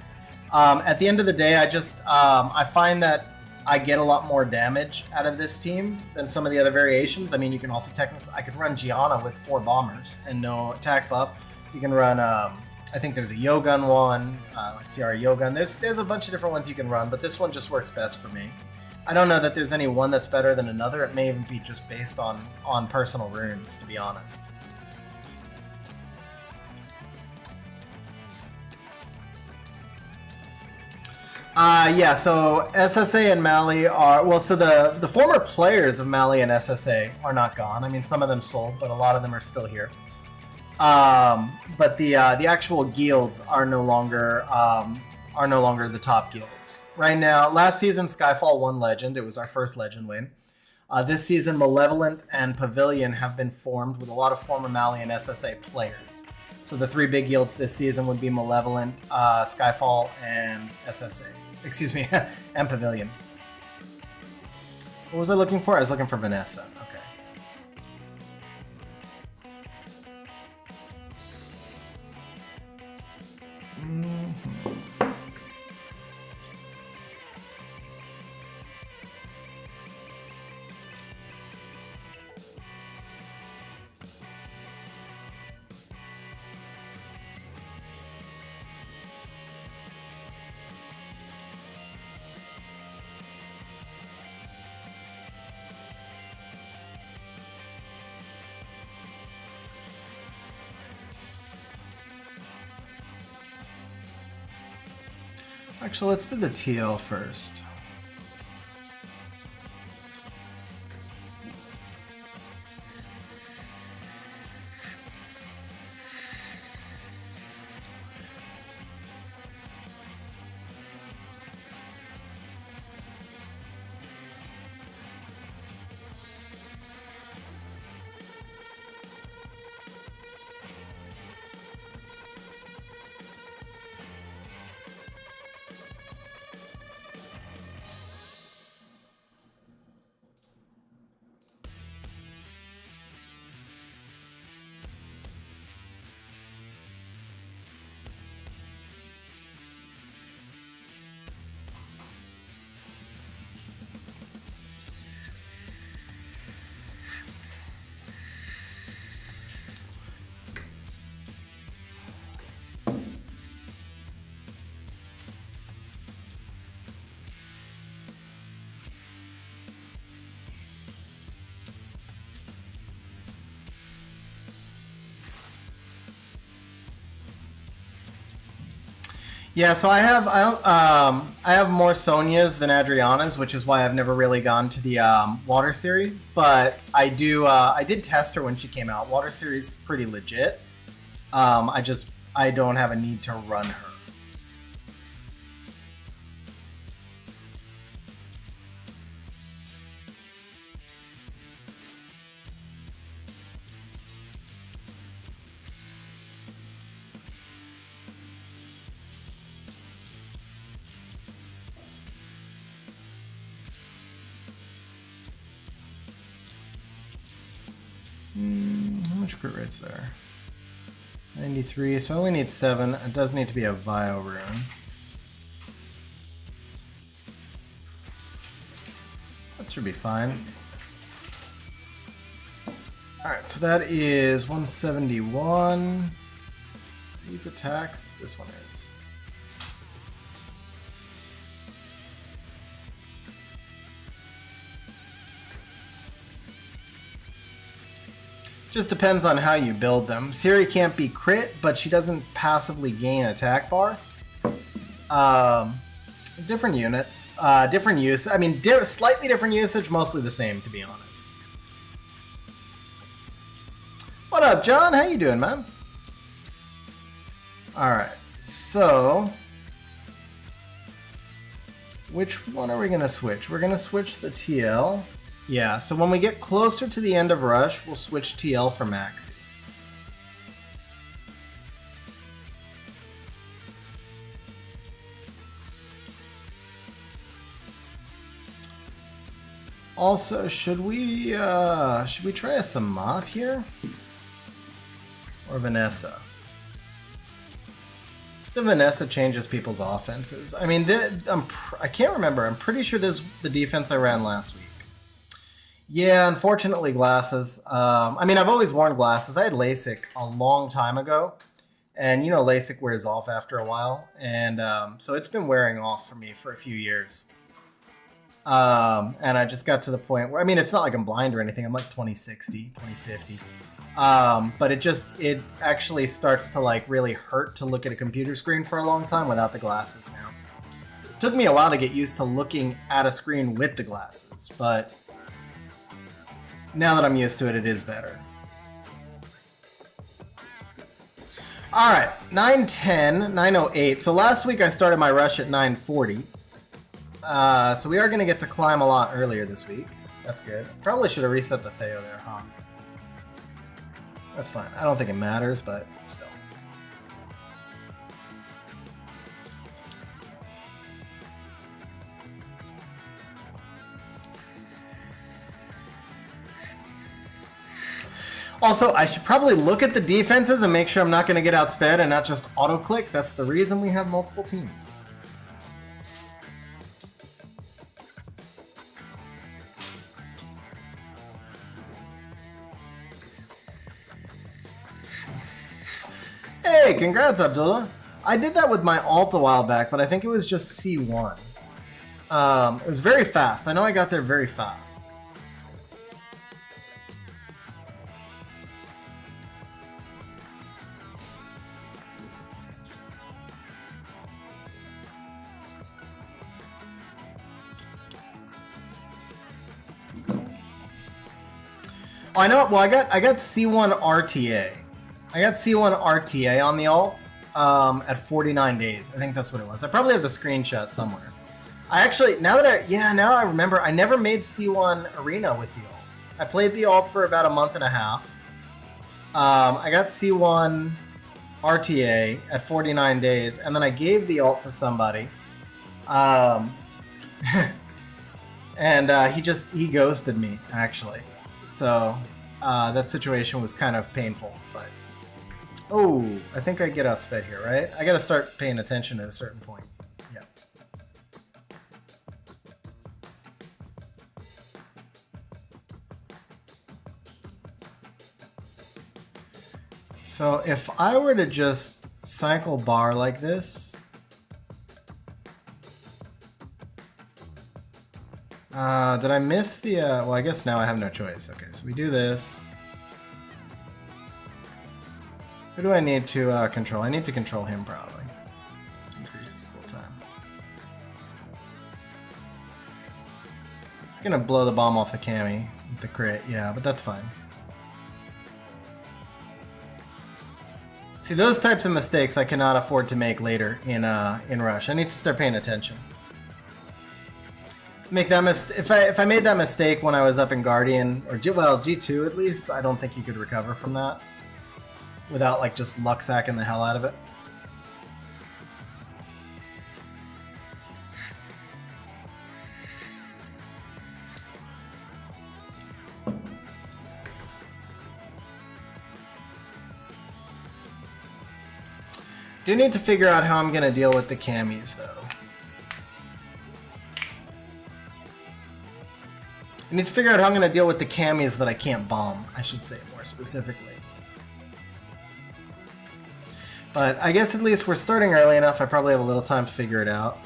At the end of the day, I find that I get a lot more damage out of this team than some of the other variations. I mean, you can also technically, I could run Zeana with 4 bombers and no attack buff. You can run, I think there's a Yogun one, like Ciara Yogun. There's a bunch of different ones you can run, but this one just works best for me. I don't know that there's any one that's better than another. It may even be just based on personal runes, to be honest. Yeah, so SSA and Mali are, well, so the former players of Mali and SSA are not gone. I mean, some of them sold, but a lot of them are still here. But the actual guilds are no longer the top guilds. Right now, last season, Skyfall won Legend. It was our first Legend win. This season, Malevolent and Pavilion have been formed with a lot of former Mali and SSA players. So the 3 big guilds this season would be Malevolent, Skyfall, and SSA. Excuse me, and Pavilion. What was I looking for? I was looking for Vanessa. Okay. Actually, let's do the TL first. Yeah, so I have more Sonias than Adrianas, which is why I've never really gone to the Water Series. But I did test her when she came out. Water Series pretty legit. I don't have a need to run her. How much crit rate's there? 93, so I only need 7. It does need to be a Vio Rune. That should be fine. Alright, so that is 171. These attacks, this one is. Just depends on how you build them. Ciri can't be crit, but she doesn't passively gain attack bar. Different units, different use. I mean, slightly different usage, mostly the same, to be honest. What up, John? How you doing, man? All right, so which one are we gonna switch? We're gonna switch the TL. Yeah, so when we get closer to the end of Rush, we'll switch TL for Maxi. Also, should we try a Samoth here? Or Vanessa? The Vanessa changes people's offenses. I mean, I can't remember. I'm pretty sure this is the defense I ran last week. Yeah, unfortunately, glasses. I mean, I've always worn glasses. I had LASIK a long time ago. And, you know, LASIK wears off after a while. And so it's been wearing off for me for a few years. And I just got to the point where, I mean, it's not like I'm blind or anything. I'm like 20/60, 20/50. But it actually starts to like really hurt to look at a computer screen for a long time without the glasses now. It took me a while to get used to looking at a screen with the glasses, but now that I'm used to it, it is better. All right, 9:10, 9:08. So last week I started my rush at 9:40. So we are going to get to climb a lot earlier this week. That's good. Probably should have reset the Theo there, huh? That's fine. I don't think it matters, but still. Also, I should probably look at the defenses and make sure I'm not going to get outsped and not just auto-click. That's the reason we have multiple teams. Hey, congrats, Abdullah. I did that with my alt a while back, but I think it was just C1. It was very fast. I know I got there very fast. Oh, I know. Well, I got C1 RTA. I got C1 RTA on the alt at 49 days. I think that's what it was. I probably have the screenshot somewhere. I actually, now I remember, I never made C1 Arena with the alt. I played the alt for about a month and a half. I got C1 RTA at 49 days, and then I gave the alt to somebody. And he ghosted me, actually. So that situation was kind of painful, but oh, I think I get outsped here, right? I got to start paying attention at a certain point. Yeah. So if I were to just cycle bar like this, did I miss the, well, I guess now I have no choice. Okay, so we do this. Who do I need to control? I need to control him, probably. Increase It's gonna blow the bomb off the cami with the crit, yeah, but that's fine. See, those types of mistakes I cannot afford to make later in Rush. I need to start paying attention. Make that if I made that mistake when I was up in Guardian, or G2 at least, I don't think you could recover from that without like just luck sacking the hell out of it. Do need to figure out how I'm gonna deal with the camis though. I need to figure out how I'm going to deal with the camis that I can't bomb, I should say more specifically. But I guess at least we're starting early enough, I probably have a little time to figure it out.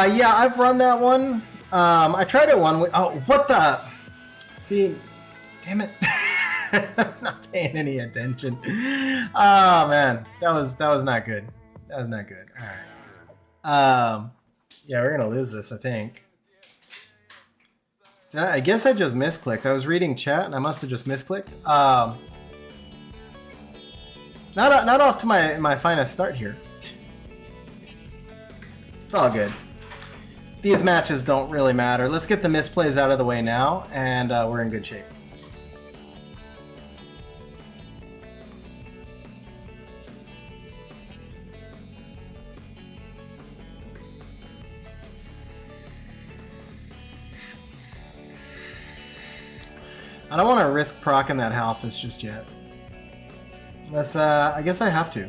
Yeah, I've run that one. I tried it one week. Oh, what the? See, damn it. I'm not paying any attention. Oh, man. That was not good. That was not good. All right. Yeah, we're going to lose this, I think. I guess I just misclicked. I was reading chat, and I must have just misclicked. Not off to my finest start here. It's all good. These matches don't really matter. Let's get the misplays out of the way now, and we're in good shape. I don't want to risk proccing that Halphus just yet. Unless, I guess I have to.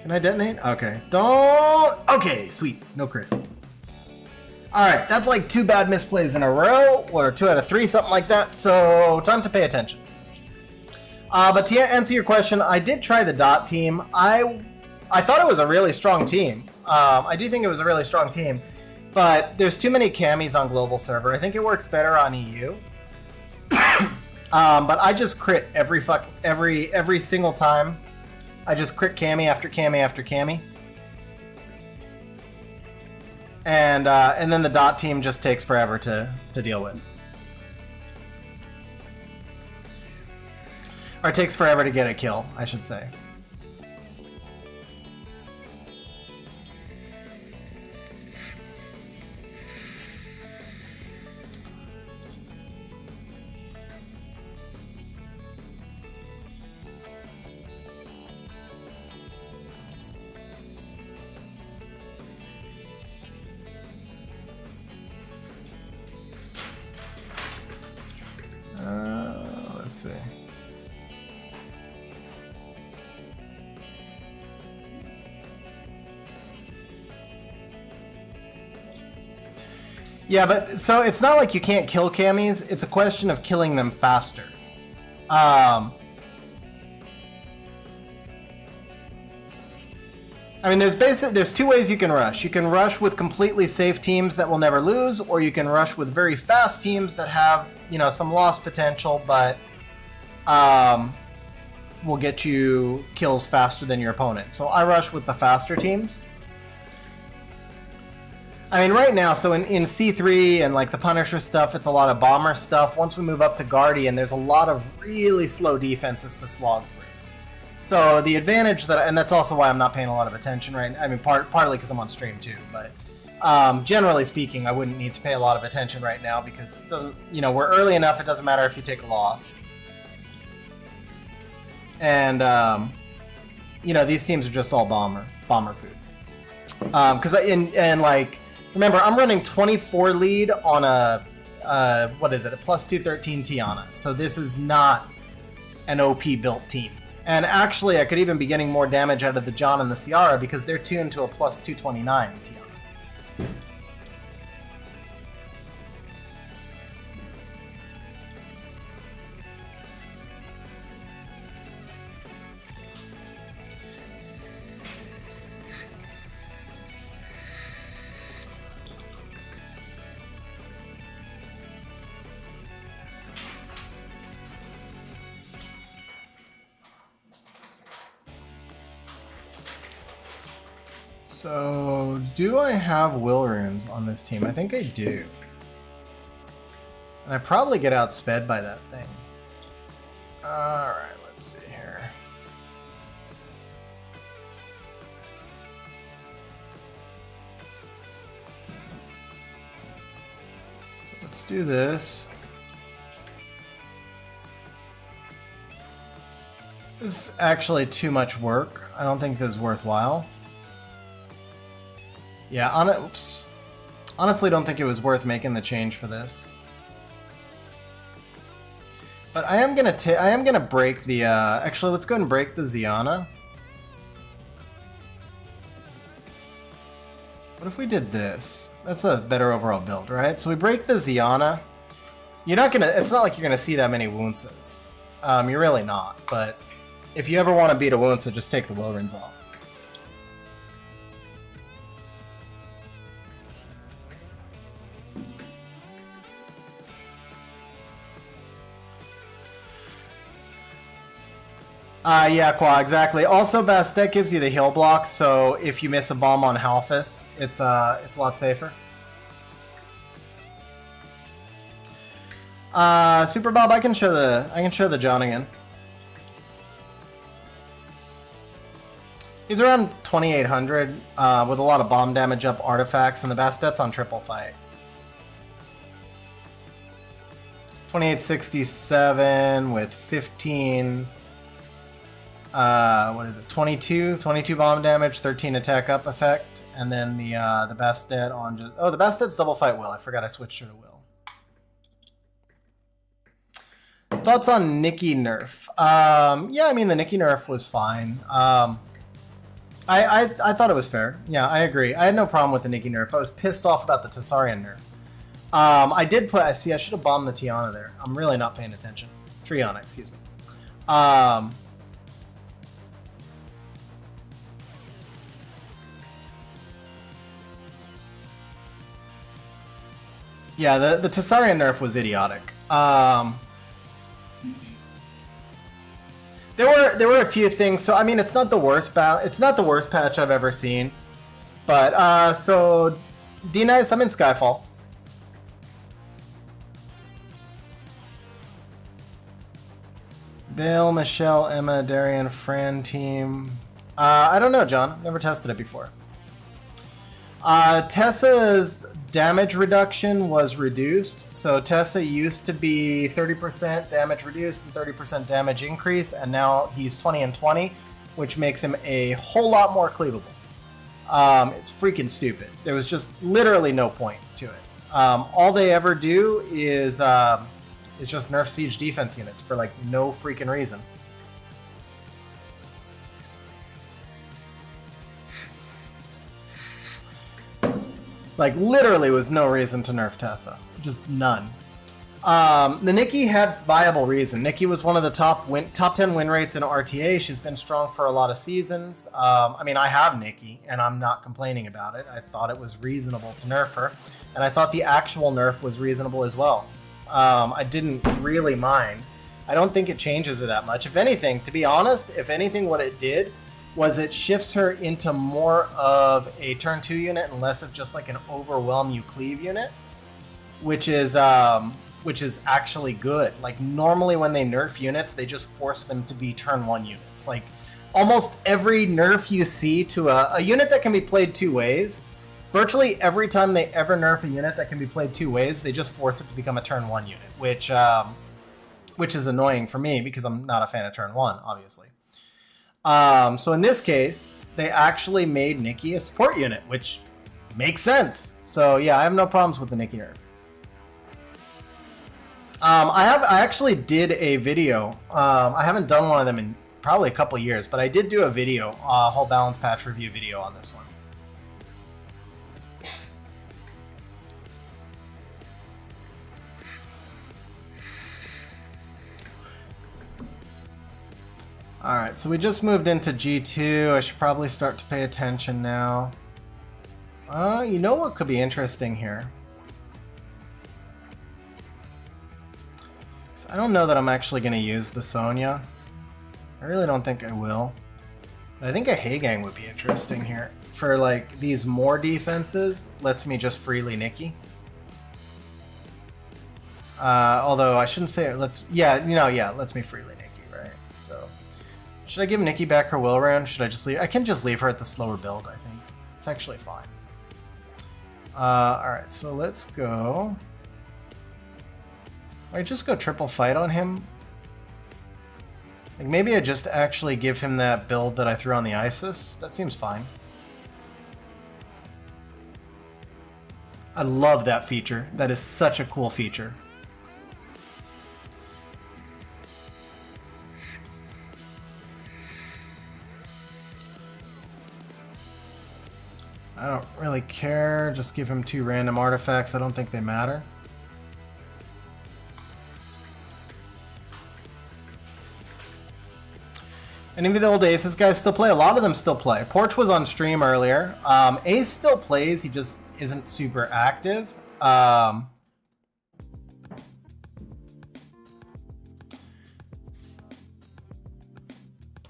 Can I detonate? Okay. Don't... Okay, sweet. No crit. Alright, that's like 2 bad misplays in a row, or 2 out of 3, something like that, so time to pay attention. But to answer your question, I did try the DOT team. I thought it was a really strong team. I do think it was a really strong team, but there's too many camis on global server. I think it works better on EU. But I just crit every single time. I just crit cami after cami after cami. And then the DOT team just takes forever to deal with. Or it takes forever to get a kill, I should say. Let's see. Yeah, but so it's not like you can't kill camis. It's a question of killing them faster. I mean, there's 2 ways you can rush. You can rush with completely safe teams that will never lose, or you can rush with very fast teams that have, you know, some loss potential, but will get you kills faster than your opponent. So I rush with the faster teams. I mean, right now, so in C3 and like the Punisher stuff, it's a lot of bomber stuff. Once we move up to Guardian, there's a lot of really slow defenses to slog through. So the advantage and that's also why I'm not paying a lot of attention right now. I mean, partly because I'm on stream too, but generally speaking, I wouldn't need to pay a lot of attention right now because it doesn't, you know, we're early enough. It doesn't matter if you take a loss. And, you know, these teams are just all bomber food. Because like, remember, I'm running 24 lead on a, what is it, a plus 213 Tiana. So this is not an OP built team. And actually, I could even be getting more damage out of the John and the Ciara because they're tuned to a plus 229 Tiana. So, do I have will runes on this team? I think I do. And I probably get outsped by that thing. Alright, let's see here. So let's do this. This is actually too much work. I don't think this is worthwhile. Yeah, honestly don't think it was worth making the change for this. But I am gonna break the actually let's go ahead and break the Zeana. What if we did this? That's a better overall build, right? So we break the Zeana. It's not like you're gonna see that many Wounces. You're really not, but if you ever want to beat a Wounce, just take the will runes off. Yeah, Qua, exactly. Also, Bastet gives you the heal block, so if you miss a bomb on Halphus, it's a lot safer. Super Bob, I can show the John again. He's around 2800 with a lot of bomb damage up artifacts, and the Bastet's on triple fight. 2867 with 15. What is it? 22 bomb damage, 13 attack up effect, and then the Bastet on just the Bastet's double fight will. I forgot I switched her to will. Thoughts on Nikki nerf? Yeah, I mean the Nikki nerf was fine. I thought it was fair. Yeah, I agree. I had no problem with the Nikki nerf. I was pissed off about the Tessarian nerf. I did put. I should have bombed the Tiana there. I'm really not paying attention. Triana, excuse me. Yeah, the Tessarian nerf was idiotic. There were a few things. So I mean, it's not the worst patch I've ever seen. But so D-Nice, I'm in Skyfall. Bill, Michelle, Emma, Darian, Fran team. I don't know, John. Never tested it before. Tessa's damage reduction was reduced. So Tessa used to be 30% damage reduced and 30% damage increase, and now he's 20 and 20, which makes him a whole lot more cleavable. It's freaking stupid. There was just literally no point to it. All they ever do is just nerf siege defense units for like no freaking reason. Like, literally was no reason to nerf Tessa. Just none. The Nikki had viable reason. Nikki was one of the top 10 win rates in RTA. She's been strong for a lot of seasons. I mean, I have Nikki, and I'm not complaining about it. I thought it was reasonable to nerf her, and I thought the actual nerf was reasonable as well. I didn't really mind. I don't think it changes her that much. If anything, to be honest, what it did was it shifts her into more of a turn 2 unit and less of just like an overwhelm you cleave unit, which is actually good. Like normally when they nerf units, they just force them to be turn 1 units. Like almost every nerf you see to a unit that can be played two ways, virtually every time they ever nerf a unit that can be played two ways, they just force it to become a turn 1 unit, which is annoying for me because I'm not a fan of turn 1, obviously. So in this case, they actually made Nikki a support unit, which makes sense. So yeah, I have no problems with the Nikki nerf. I actually did a video. I haven't done one of them in probably a couple years, but I did do a video, a whole balance patch review video on this one. Alright, so we just moved into G2. I should probably start to pay attention now. You know what could be interesting here? So I don't know that I'm actually going to use the Sonya. I really don't think I will. But I think a Haygang would be interesting here. for like these more defenses lets me just freely Nikki. Although I shouldn't say it lets, yeah, it lets me freely Nikki, right? So should I give Nikki back her will rune? Should I just leave? I can just leave her at the slower build, I think. It's actually fine. Alright, so let's go. I just go triple fight on him. Like maybe I just actually give him that build that I threw on the Isis. That seems fine. I love that feature. That is such a cool feature. I don't really care. Just give him 2 random artifacts. I don't think they matter. Any of the old Aces guys still play? A lot of them still play. Porch was on stream earlier. Ace still plays. He just isn't super active.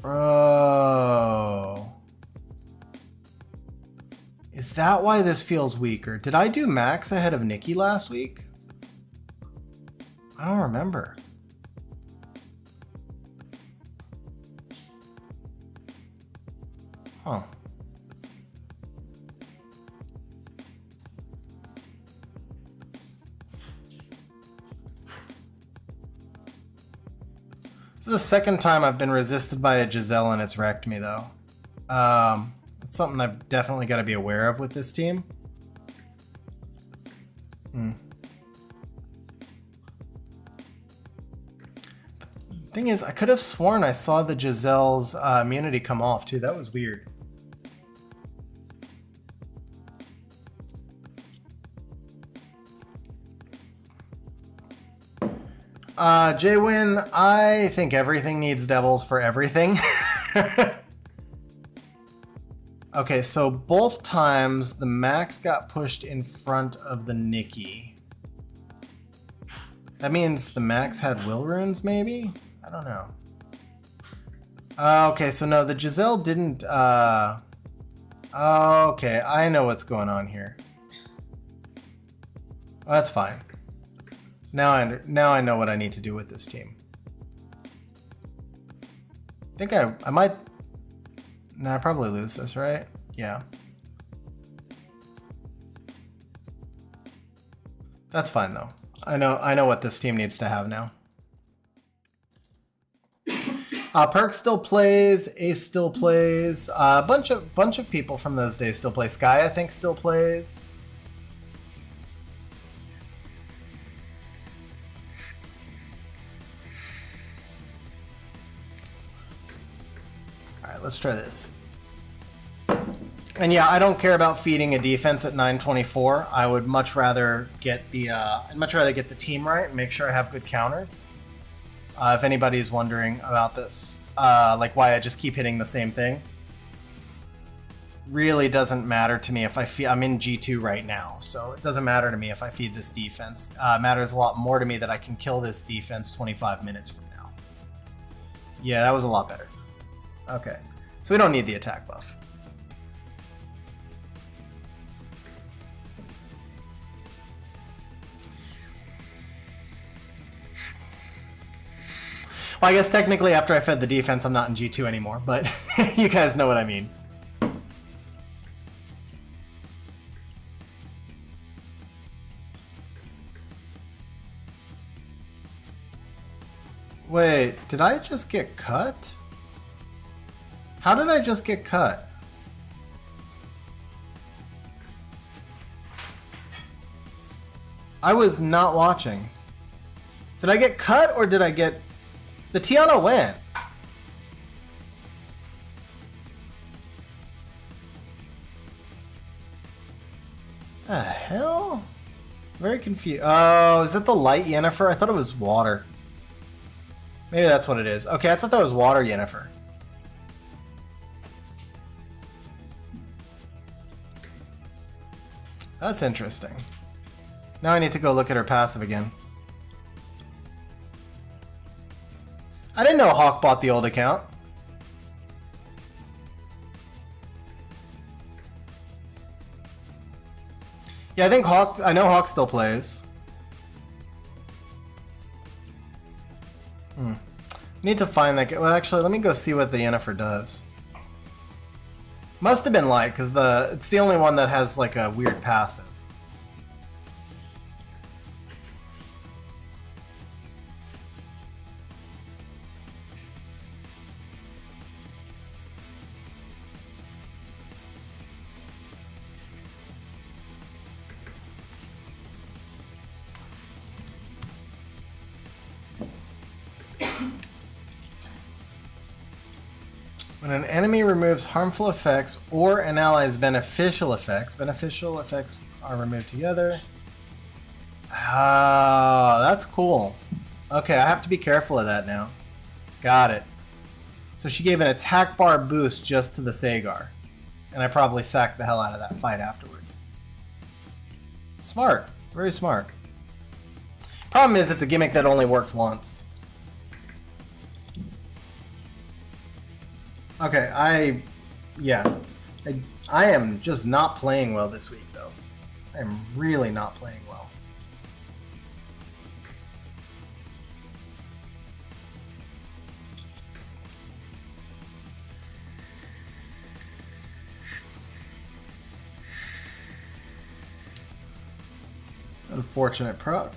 Bro. Is that why this feels weaker? Did I do Max ahead of Nikki last week? I don't remember. Huh. This is the second time I've been resisted by a Giselle and it's wrecked me though. It's something I've definitely got to be aware of with this team. Thing is, I could have sworn I saw the Giselle's immunity come off too. That was weird. Jwin, I think everything needs devils for everything. Okay, so both times the Max got pushed in front of the Nikki. That means the Max had will runes, maybe? I don't know. Okay, so no, the Giselle didn't. Okay, I know what's going on here. Oh, that's fine. Now I know what I need to do with this team. I think I might. Nah, I probably lose this, right? Yeah. That's fine though. I know what this team needs to have now. Perk still plays, Ace still plays, a bunch of people from those days still play. Sky, I think, still plays. Alright, let's try this. And yeah, I don't care about feeding a defense at 924. I would much rather get the team right and make sure I have good counters. If anybody's wondering about this, like why I just keep hitting the same thing, really doesn't matter to me if I'm in G2 right now, so it doesn't matter to me if I feed this defense. It matters a lot more to me that I can kill this defense 25 minutes from now. Yeah, that was a lot better. Okay, so we don't need the attack buff. Well, I guess technically after I fed the defense, I'm not in G2 anymore, but you guys know what I mean. Wait, did I just get cut? How did I just get cut? I was not watching. Did I get cut or did I get... The Tiana went. The hell? Very confused. Oh, is that the light Yennefer? I thought it was water. Maybe that's what it is. Okay, I thought that was water Yennefer. That's interesting. Now I need to go look at her passive again. I didn't know Hawk bought the old account. Yeah, I think Hawk. I know Hawk still plays. Need to find that. Well, actually, let me go see what the Yennefer does. Must have been light because it's the only one that has like a weird passive. When an enemy removes harmful effects or an ally's beneficial effects are removed together. Oh, that's cool. Okay, I have to be careful of that now. Got it. So she gave an attack bar boost just to the Sagar. And I probably sacked the hell out of that fight afterwards. Smart. Very smart. Problem is, it's a gimmick that only works once. Okay, I am just not playing well this week, though. I am really not playing well. Unfortunate proc.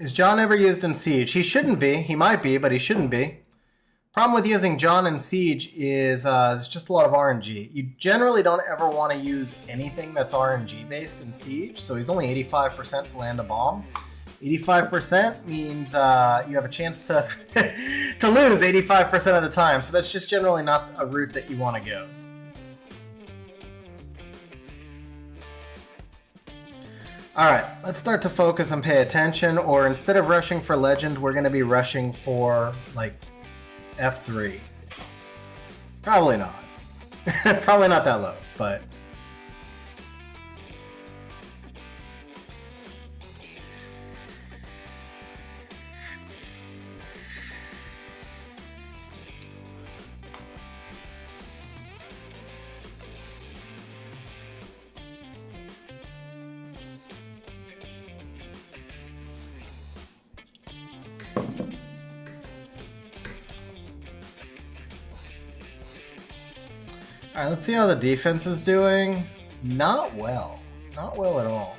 Is John ever used in Siege? He shouldn't be. He might be, but he shouldn't be. Problem with using John in Siege is it's just a lot of RNG. You generally don't ever want to use anything that's RNG based in Siege, so he's only 85% to land a bomb. 85% means you have a chance to to lose 85% of the time, so that's just generally not a route that you want to go. Alright, let's start to focus and pay attention, or instead of rushing for Legend, we're going to be rushing for, like, F3. Probably not. Probably not that low, but... Alright, let's see how the defense is doing. Not well. Not well at all.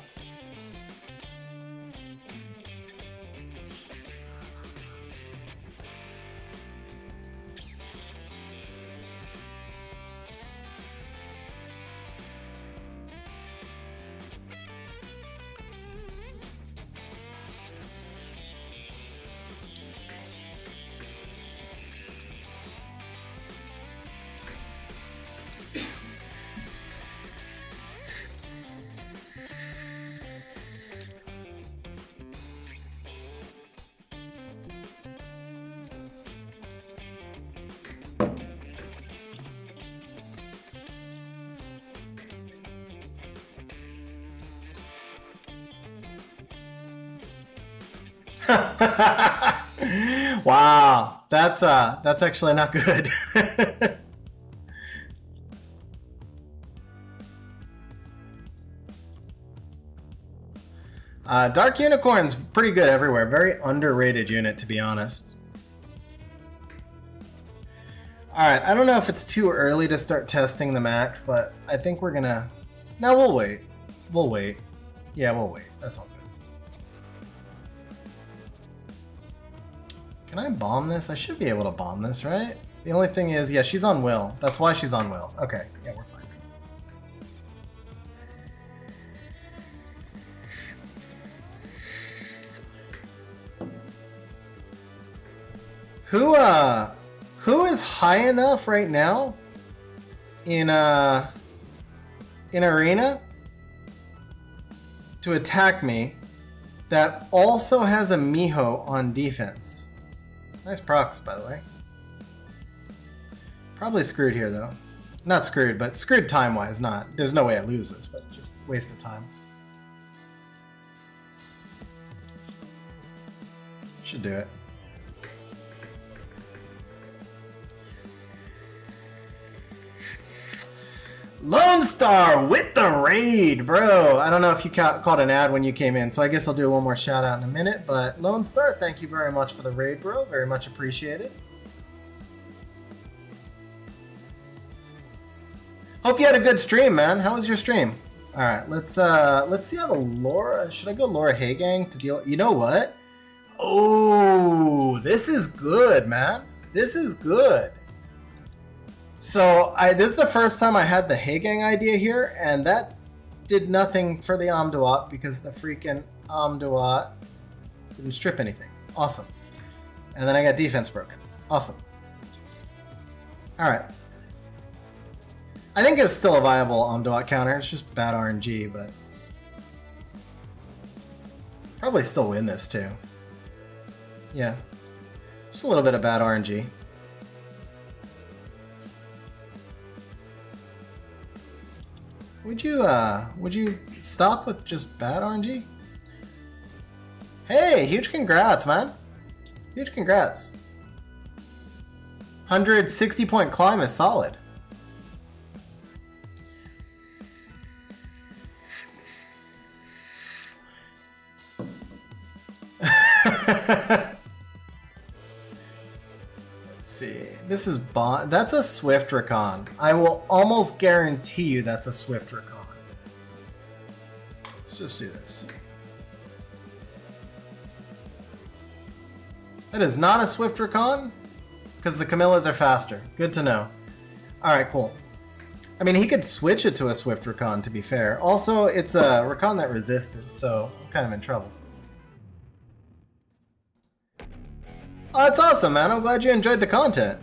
Wow, that's actually not good. Dark Unicorn's pretty good everywhere. Very underrated unit, to be honest. Alright, I don't know if it's too early to start testing the max, but I think we're gonna... No, we'll wait. We'll wait. Yeah, we'll wait. That's all good. Can I bomb this? I should be able to bomb this, right? The only thing is, yeah, she's on will. That's why she's on will. Okay, yeah, we're fine. Who is high enough right now in arena to attack me that also has a Miho on defense? Nice procs, by the way. Probably screwed here, though. Not screwed, but screwed time-wise, not. There's no way I lose this, but just waste of time. Should do it. Lone Star with the raid, bro. I don't know if you caught an ad when you came in, so I guess I'll do one more shout out in a minute. But Lone Star, thank you very much for the raid, bro. Very much appreciated. Hope you had a good stream, man. How was your stream? All right, let's see how the Laura. Should I go Laura Hagang to deal? You know what? Oh, this is good, man. This is good. So this is the first time I had the Hagang idea here, and that did nothing for the Amduat because the freaking Amduat didn't strip anything. Awesome. And then I got defense broken. Awesome. All right. I think it's still a viable Amduat counter. It's just bad RNG, but probably still win this too. Yeah. Just a little bit of bad RNG. Would you stop with just bad RNG? Hey, huge congrats, man. Huge congrats. 160 point climb is solid. Let's see. This is Bond. That's a Swift Recon. I will almost guarantee you that's a Swift Recon. Let's just do this. That is not a Swift Recon because the Camillas are faster. Good to know. All right, cool. I mean, he could switch it to a Swift Recon, to be fair. Also, it's a Recon that resisted, so I'm kind of in trouble. Oh, that's awesome, man. I'm glad you enjoyed the content.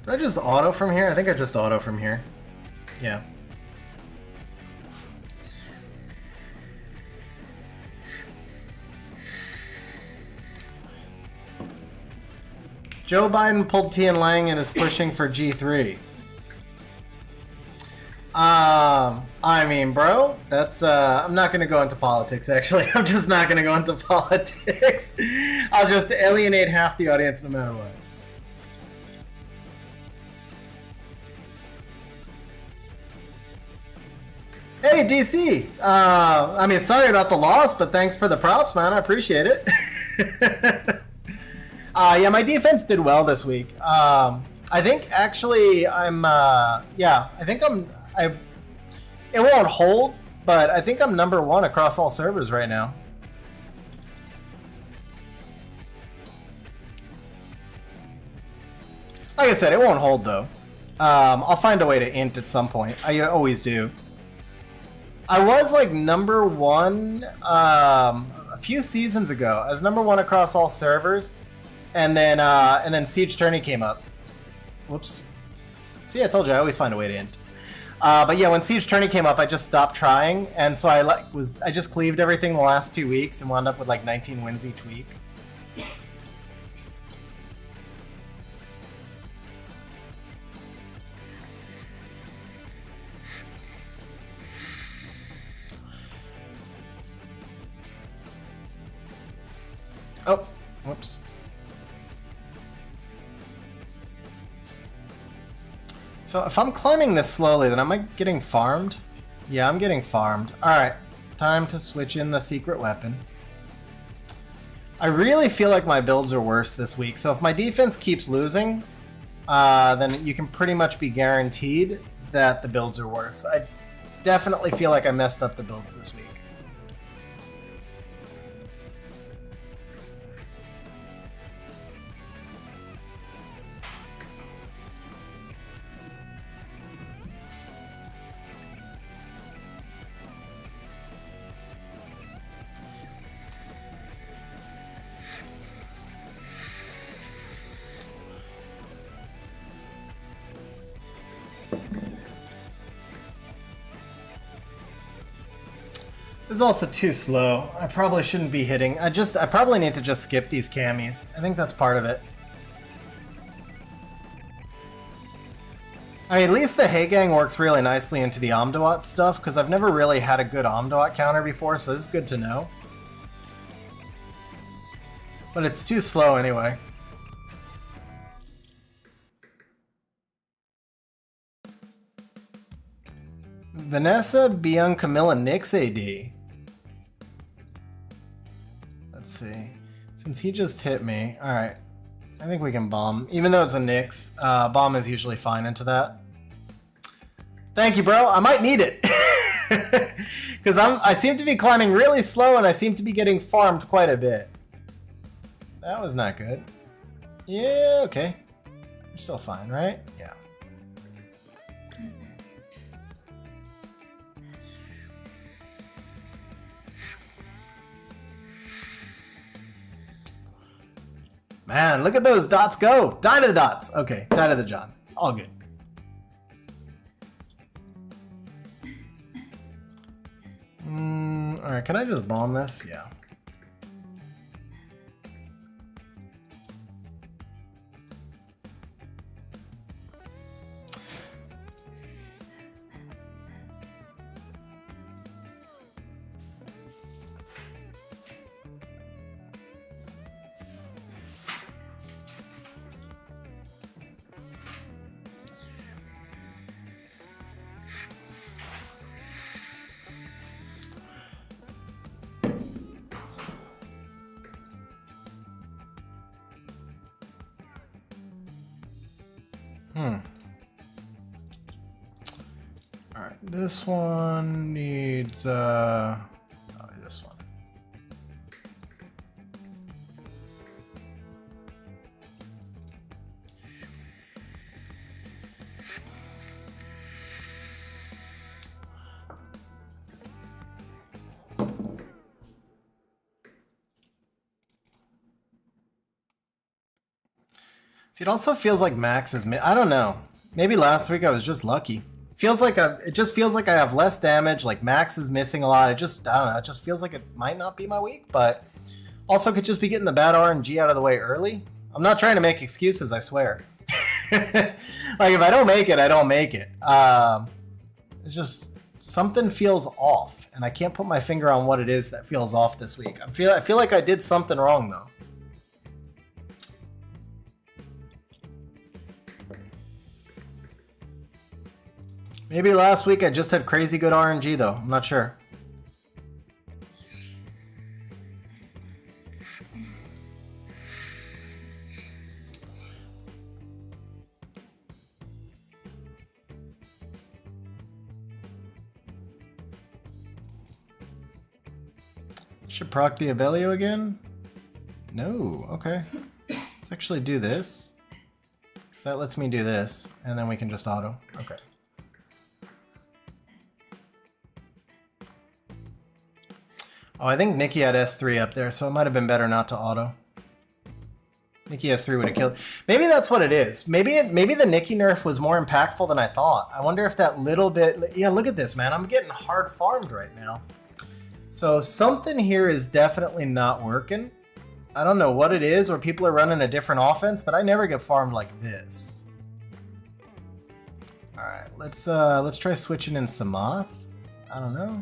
Did I just auto from here? I think I just auto from here. Yeah. Joe Biden pulled Tian Lang and is pushing for G3. I mean, bro, that's, I'm not going to go into politics, actually. I'm just not going to go into politics. I'll just alienate half the audience no matter what. Hey, DC. I mean, sorry about the loss, but thanks for the props, man. I appreciate it. Yeah, my defense did well this week. I think actually yeah, I think it won't hold, but I think I'm #1 across all servers right now. Like I said, it won't hold though. I'll find a way to int at some point. I always do. I was like #1 a few seasons ago. I was #1 across all servers, and then Siege Tourney came up. Whoops. See, I told you I always find a way to int. But yeah, when Siege Tourney came up, I just stopped trying, and so I just cleaved everything the last 2 weeks and wound up with like 19 wins each week. Oh, whoops. So if I'm climbing this slowly, then am I getting farmed? Yeah, I'm getting farmed. Alright, time to switch in the secret weapon. I really feel like my builds are worse this week, so if my defense keeps losing, then you can pretty much be guaranteed that the builds are worse. I definitely feel like I messed up the builds this week. This is also too slow. I probably shouldn't be hitting. I probably need to just skip these camis. I think that's part of it. I mean, at least the Hey Gang works really nicely into the Omduat stuff, because I've never really had a good Omduat counter before, so this is good to know. But it's too slow anyway. Vanessa, Bion, Camilla, Nyx AD. Let's see. Since he just hit me, alright. I think we can bomb. Even though it's a Nyx, bomb is usually fine into that. Thank you, bro. I might need it. Because I seem to be climbing really slow and I seem to be getting farmed quite a bit. That was not good. Yeah, okay. We're still fine, right? Yeah. Man, look at those dots go. Die to the dots. Okay, die to the John. All good. Alright, can I just bomb this? Yeah. Alright, this one needs this one. See, it also feels like Max is I don't know. Maybe last week I was just lucky. Feels like it just feels like I have less damage, like Max is missing a lot. I don't know, it just feels like it might not be my week, but also could just be getting the bad RNG out of the way early. I'm not trying to make excuses, I swear. Like, if I don't make it, I don't make it. It's just, something feels off, and I can't put my finger on what it is that feels off this week. I feel like I did something wrong, though. Maybe last week I just had crazy good RNG though. I'm not sure. Should proc the Abelio again? No, okay. Let's actually do this. So that lets me do this, and then we can just auto. Okay. Oh, I think Nikki had S3 up there, so it might have been better not to auto. Nikki S3 would have killed. Maybe that's what it is. Maybe the Nikki nerf was more impactful than I thought. I wonder if that little bit... Yeah, look at this, man. I'm getting hard farmed right now. So something here is definitely not working. I don't know what it is, or people are running a different offense, but I never get farmed like this. All right, let's try switching in Samath. I don't know.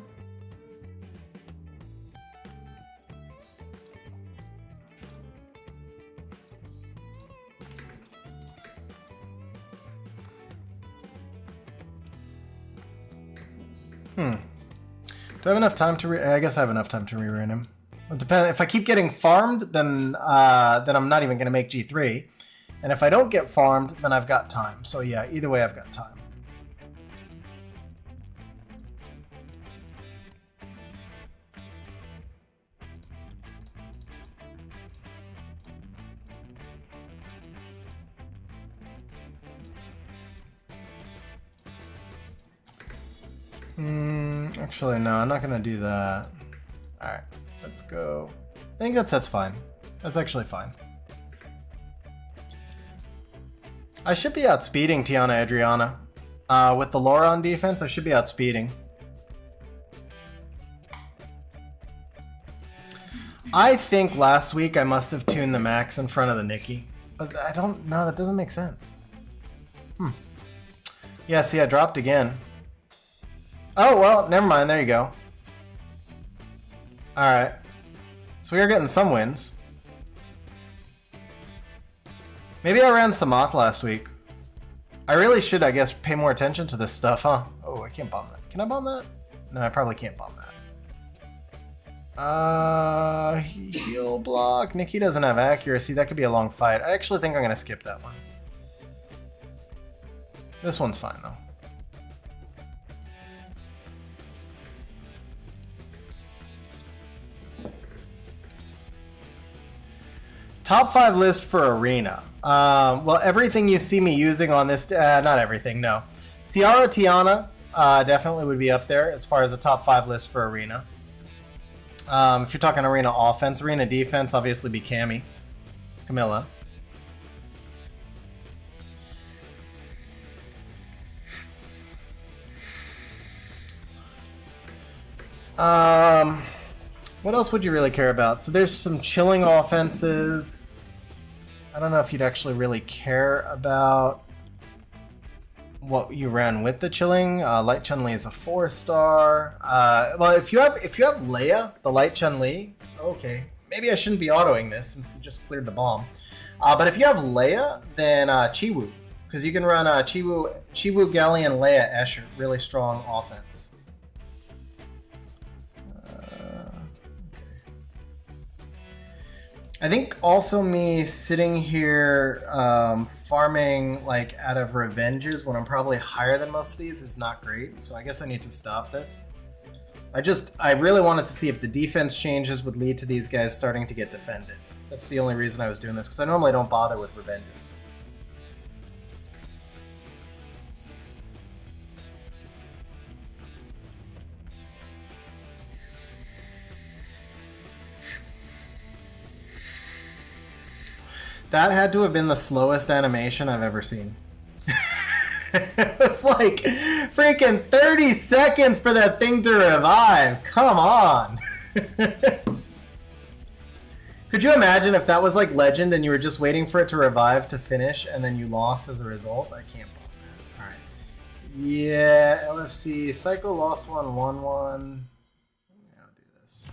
Do I have enough time to I guess I have enough time to re-run him. It depends. If I keep getting farmed, then I'm not even going to make G3. And if I don't get farmed, then I've got time. So yeah, either way I've got time. Actually, no, I'm not gonna do that. Alright, let's go. I think that's fine. That's actually fine. I should be outspeeding Tiana Adriana. With the Laura on defense, I should be outspeeding. I think last week I must have tuned the Max in front of the Nikki. But I don't know, that doesn't make sense. Yeah, see, I dropped again. Oh, well, never mind, there you go. Alright. So we are getting some wins. Maybe I ran some moth last week. I really should, I guess, pay more attention to this stuff, huh? Oh, I can't bomb that. Can I bomb that? No, I probably can't bomb that. Heal block. Nikki doesn't have accuracy. That could be a long fight. I actually think I'm going to skip that one. This one's fine, though. Top 5 list for Arena. Well, everything you see me using on this... not everything, no. Ciara Tiana definitely would be up there as far as a top 5 list for Arena. If you're talking Arena offense, Arena defense, obviously be Camilla. What else would you really care about? So there's some chilling offenses. I don't know if you'd actually really care about what you ran with the chilling. Light Chun-Li is a 4-star. Well, if you have Leia, the Light Chun-Li, okay. Maybe I shouldn't be autoing this since it just cleared the bomb. But if you have Leia, then Chi-Wu. Because you can run Chi-Wu, Galleon, Leia, Escher. Really strong offense. I think also me sitting here farming like out of revenges when I'm probably higher than most of these is not great. So I guess I need to stop this. I really wanted to see if the defense changes would lead to these guys starting to get defended. That's the only reason I was doing this, because I normally don't bother with revenges. That had to have been the slowest animation I've ever seen. It was like freaking 30 seconds for that thing to revive. Come on. Could you imagine if that was like Legend and you were just waiting for it to revive to finish and then you lost as a result? I can't believe that. Alright. Yeah, LFC. Psycho lost 1-1-1. Yeah, I'll do this.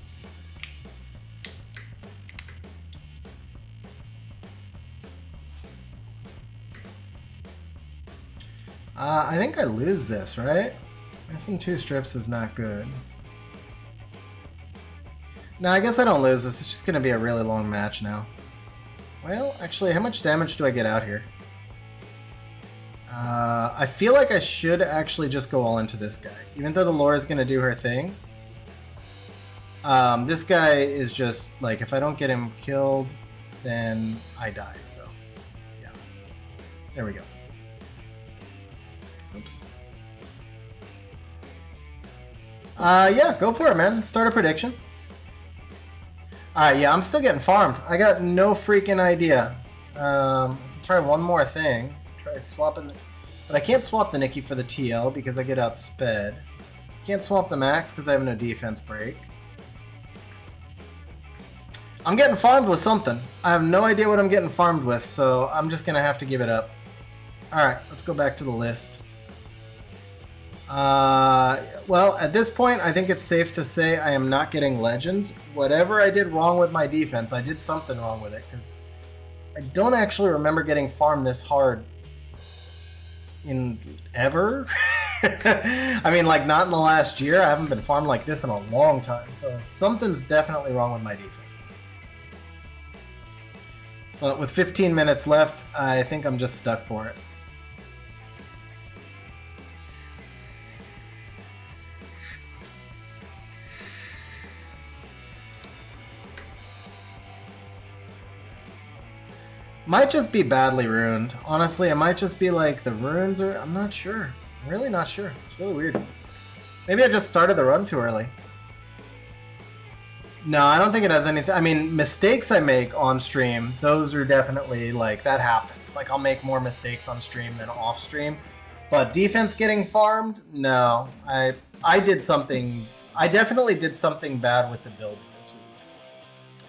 I think I lose this, right? Missing 2 strips is not good. No, I guess I don't lose this. It's just going to be a really long match now. Well, actually, how much damage do I get out here? I feel like I should actually just go all into this guy. Even though the lore is going to do her thing. This guy is just, like, if I don't get him killed, then I die, so... yeah. There we go. Oops. Yeah, go for it, man. Start a prediction. Alright, yeah, I'm still getting farmed. I got no freaking idea. Try one more thing. Try swapping... But I can't swap the Nikki for the TL because I get outsped. Can't swap the Max because I have no defense break. I'm getting farmed with something. I have no idea what I'm getting farmed with, so I'm just going to have to give it up. Alright, let's go back to the list. Well, at this point, I think it's safe to say I am not getting Legend. Whatever I did wrong with my defense, I did something wrong with it, because I don't actually remember getting farmed this hard in ever. I mean, like, not in the last year. I haven't been farmed like this in a long time, so something's definitely wrong with my defense. But with 15 minutes left, I think I'm just stuck for it. Might just be badly ruined. Honestly, it might just be like the runes are... I'm not sure. I'm really not sure. It's really weird. Maybe I just started the run too early. No, I don't think it has anything... I mean, mistakes I make on stream, those are definitely, like, that happens. Like, I'll make more mistakes on stream than off stream. But defense getting farmed? No. I did something... I definitely did something bad with the builds this week.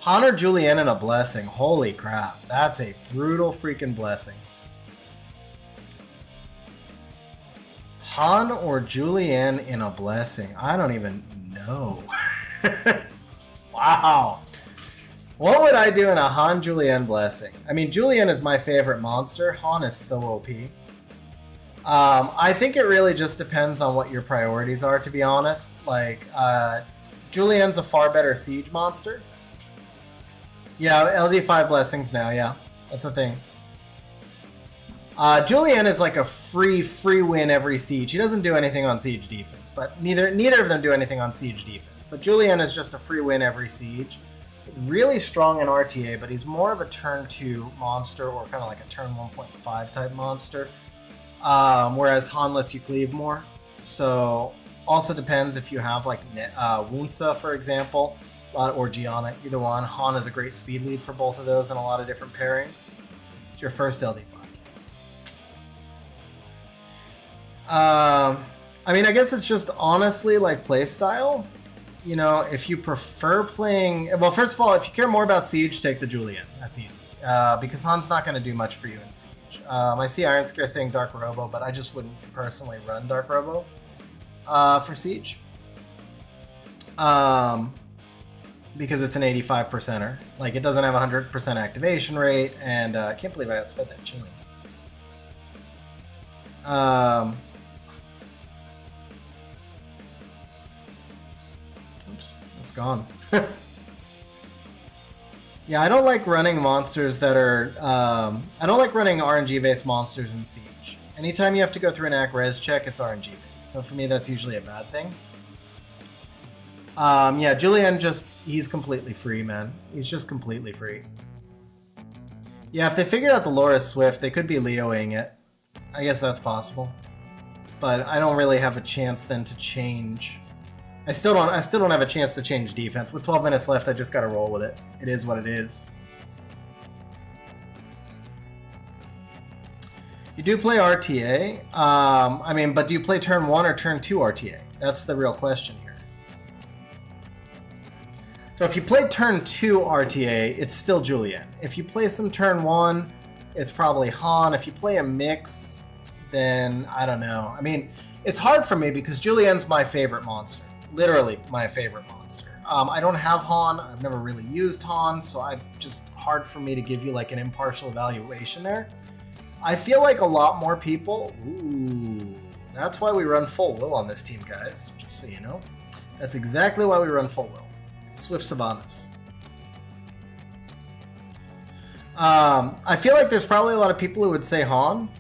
Han or Julienne in a blessing. Holy crap. That's a brutal freaking blessing. Han or Julienne in a blessing. I don't even know. Wow. What would I do in a Han Julienne blessing? I mean, Julienne is my favorite monster. Han is so OP. I think it really just depends on what your priorities are, to be honest. Like, Julienne's a far better siege monster. Yeah, LD5 blessings now, yeah. That's a thing. Julienne is like a free win every siege. He doesn't do anything on siege defense, but neither of them do anything on siege defense. But Julienne is just a free win every siege. Really strong in RTA, but he's more of a turn 2 monster or kind of like a turn 1.5 type monster. Whereas Han lets you cleave more. So also depends if you have like Wunsa, for example, or Zeana, either one. Han is a great speed lead for both of those in a lot of different pairings. It's your first LD5. I mean, I guess it's just honestly like playstyle. You know, if you prefer playing... Well, first of all, if you care more about Siege, take the Julienne. That's easy. Because Han's not going to do much for you in Siege. I see Iron Scare saying Dark Robo, but I just wouldn't personally run Dark Robo for Siege. Because it's an 85%er. Like, it doesn't have a 100% activation rate, and I can't believe I outspent that chilling. Oops, it's gone. Yeah, I don't like running monsters that are... I don't like running RNG-based monsters in Siege. Anytime you have to go through an AC res check, it's RNG-based. So for me, that's usually a bad thing. Yeah, Julienne he's completely free, man. He's just completely free. Yeah, if they figured out the Loris Swift, they could be Leoing it. I guess that's possible. But I don't really have a chance then to change... I still don't have a chance to change defense. With 12 minutes left, I just gotta roll with it. It is what it is. You do play RTA. I mean, but do you play turn 1 or turn 2 RTA? That's the real question here. So if you play turn 2 RTA, it's still Julienne. If you play some turn 1, it's probably Han. If you play a mix, then I don't know. I mean, it's hard for me because Julienne's my favorite monster. Literally my favorite monster. I don't have Han. I've never really used Han, so it's just hard for me to give you like an impartial evaluation there. I feel like a lot more people... Ooh, that's why we run full will on this team, guys. Just so you know. That's exactly why we run full will. Swift Savannas. I feel like there's probably a lot of people who would say Han,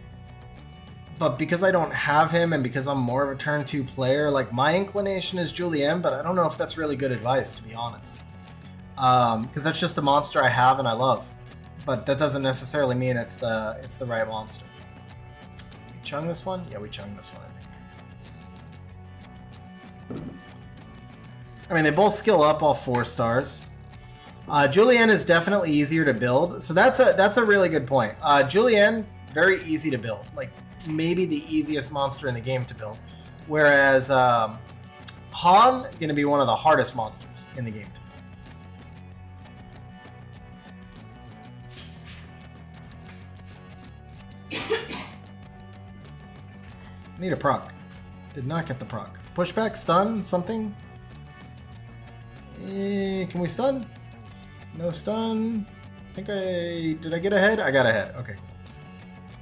but because I don't have him and because I'm more of a turn 2 player, like my inclination is Julienne, but I don't know if that's really good advice, to be honest. Because that's just a monster I have and I love, but that doesn't necessarily mean it's the right monster. We chung this one? Yeah, we chung this one, I think. I mean, they both skill up all 4 stars. Julienne is definitely easier to build, so that's a really good point. Julienne, very easy to build, like maybe the easiest monster in the game to build, whereas Han going to be one of the hardest monsters in the game to build. I need a proc. Did not get the proc. Pushback, stun, something. Can we stun? No stun. Did I get ahead? I got ahead. Okay.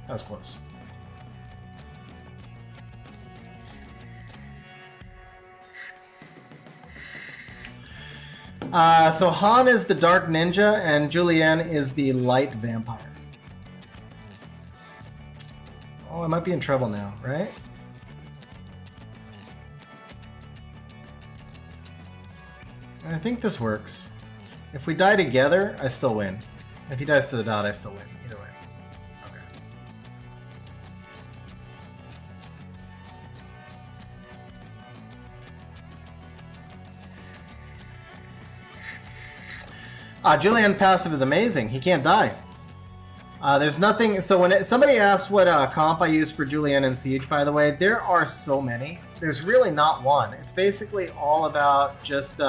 That was close. So Han is the Dark Ninja and Julienne is the Light Vampire. Oh, I might be in trouble now, right? I think this works. If we die together, I still win. If he dies to the dot, I still win. Either way. Okay. Julienne passive is amazing. He can't die. There's nothing... So when somebody asked what comp I use for Julienne and Siege, by the way, there are so many. There's really not one. It's basically all about just...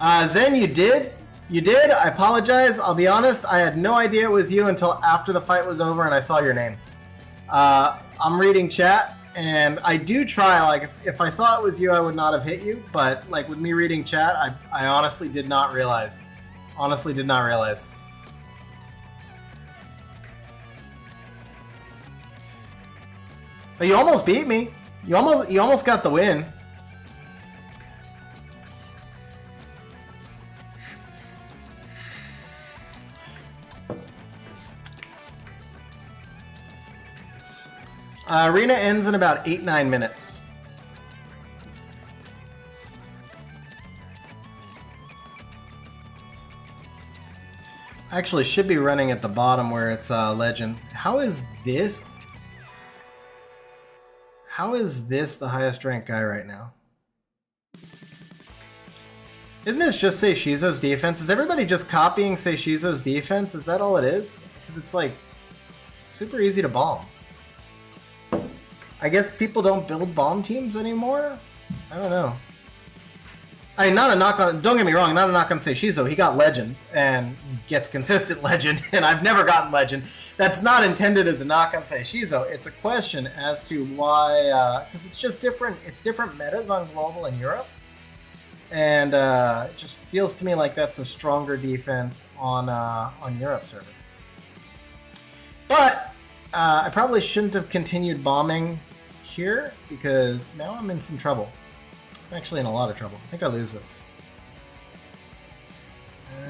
Zen, you did? You did? I apologize. I'll be honest, I had no idea it was you until after the fight was over and I saw your name. I'm reading chat, and I do try, like, if I saw it was you, I would not have hit you, but, like, with me reading chat, I honestly did not realize. Honestly did not realize. But you almost beat me. You almost got the win. Arena ends in about 8-9 minutes. Actually, should be running at the bottom where it's legend. How is this? How is this the highest ranked guy right now? Isn't this just Seishizo's defense? Is everybody just copying Seishizo's defense? Is that all it is? Because it's like super easy to bomb. I guess people don't build bomb teams anymore? I don't know. I mean, not a knock on, don't get me wrong, not a knock on Seishizo. He got legend, and he gets consistent legend, and I've never gotten legend. That's not intended as a knock on Seishizo. It's a question as to why, because it's just different, it's different metas on global and Europe. And it just feels to me like that's a stronger defense on Europe server. But I probably shouldn't have continued bombing here, because now I'm in some trouble. I'm actually in a lot of trouble. I think I lose this.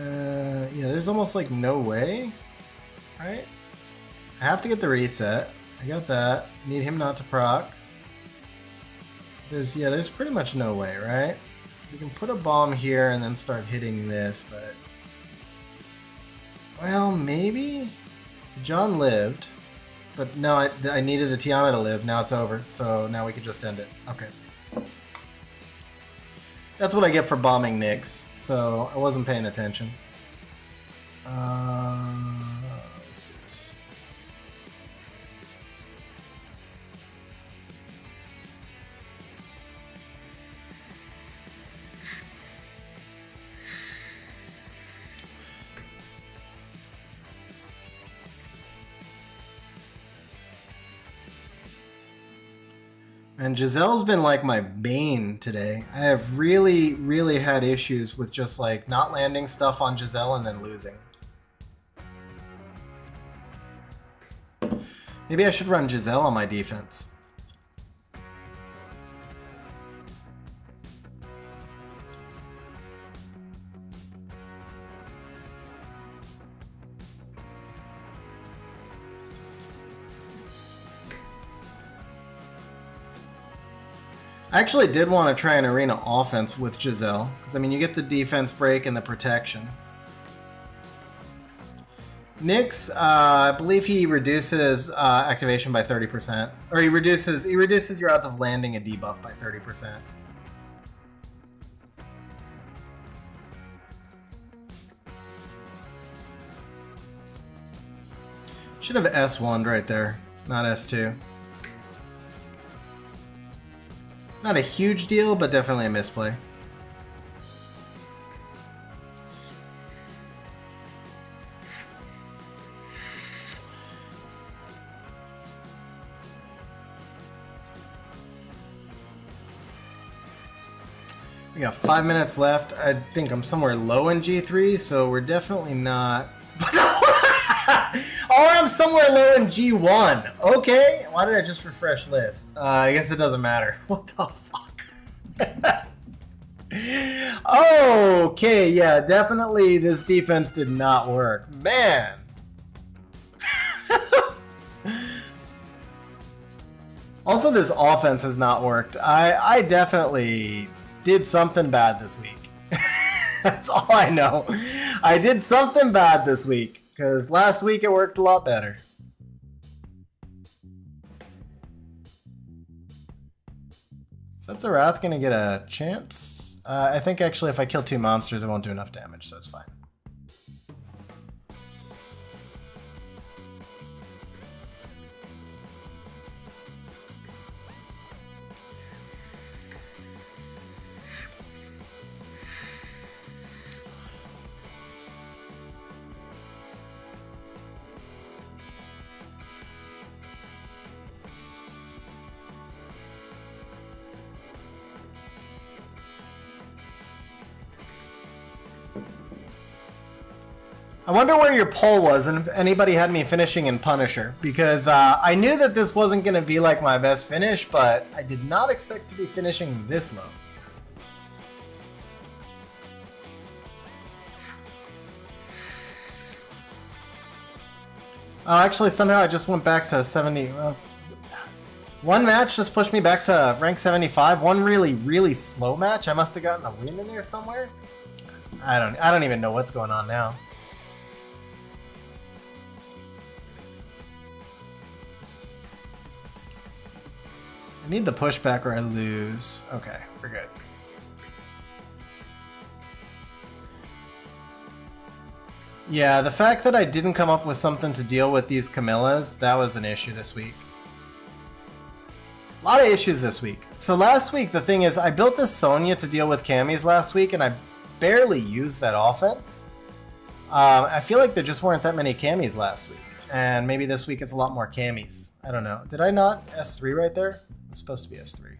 Yeah, there's almost like no way, right? I have to get the reset. I got that. Need him not to proc. There's pretty much no way, right? You can put a bomb here and then start hitting this, but... Well, maybe? John lived. But no, I needed the Tiana to live. Now it's over, so now we can just end it. Okay. That's what I get for bombing Nyx, so I wasn't paying attention. Let's do this. And Giselle's been like my bane today. I have really, really had issues with just like not landing stuff on Giselle and then losing. Maybe I should run Giselle on my defense. I actually did want to try an arena offense with Giselle, because I mean you get the defense break and the protection. Nyx, I believe he reduces activation by 30%, or he reduces your odds of landing a debuff by 30%. Should have S1'd right there, not S2. Not a huge deal, but definitely a misplay. We got 5 minutes left. I think I'm somewhere low in G3, so we're definitely not... Or I'm somewhere low in G1. Okay. Why did I just refresh list? I guess it doesn't matter. What the fuck? Okay, yeah, definitely this defense did not work. Man. Also, this offense has not worked. I definitely did something bad this week. That's all I know. I did something bad this week. Because last week it worked a lot better. Is that Zerath going to get a chance? I think actually if I kill 2 monsters it won't do enough damage, so it's fine. I wonder where your poll was and if anybody had me finishing in Punisher, because I knew that this wasn't going to be like my best finish, but I did not expect to be finishing this low. Oh, actually, somehow I just went back to 70. One match just pushed me back to rank 75. One really, really slow match. I must have gotten a win in there somewhere. I don't even know what's going on now. I need the pushback or I lose. Okay, we're good. Yeah, the fact that I didn't come up with something to deal with these Camillas, that was an issue this week. A lot of issues this week. So last week, the thing is, I built a Sonya to deal with Cammies last week, and I barely used that offense. I feel like there just weren't that many Cammies last week. And maybe this week it's a lot more Cammies. I don't know. Did I not S3 right there? It's supposed to be S3.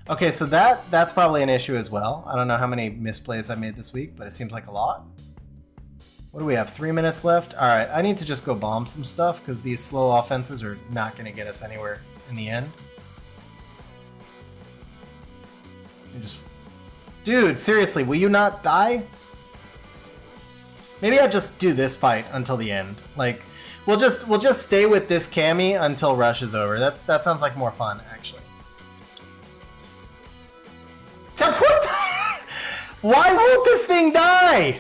Okay, so that's probably an issue as well. I don't know how many misplays I made this week, but it seems like a lot. What do we have? 3 minutes left? All right, I need to just go bomb some stuff because these slow offenses are not going to get us anywhere in the end. Dude, seriously, will you not die? Maybe I'll just do this fight until the end. Like, we'll just stay with this Cammy until rush is over. That sounds like more fun, actually. Why won't this thing die?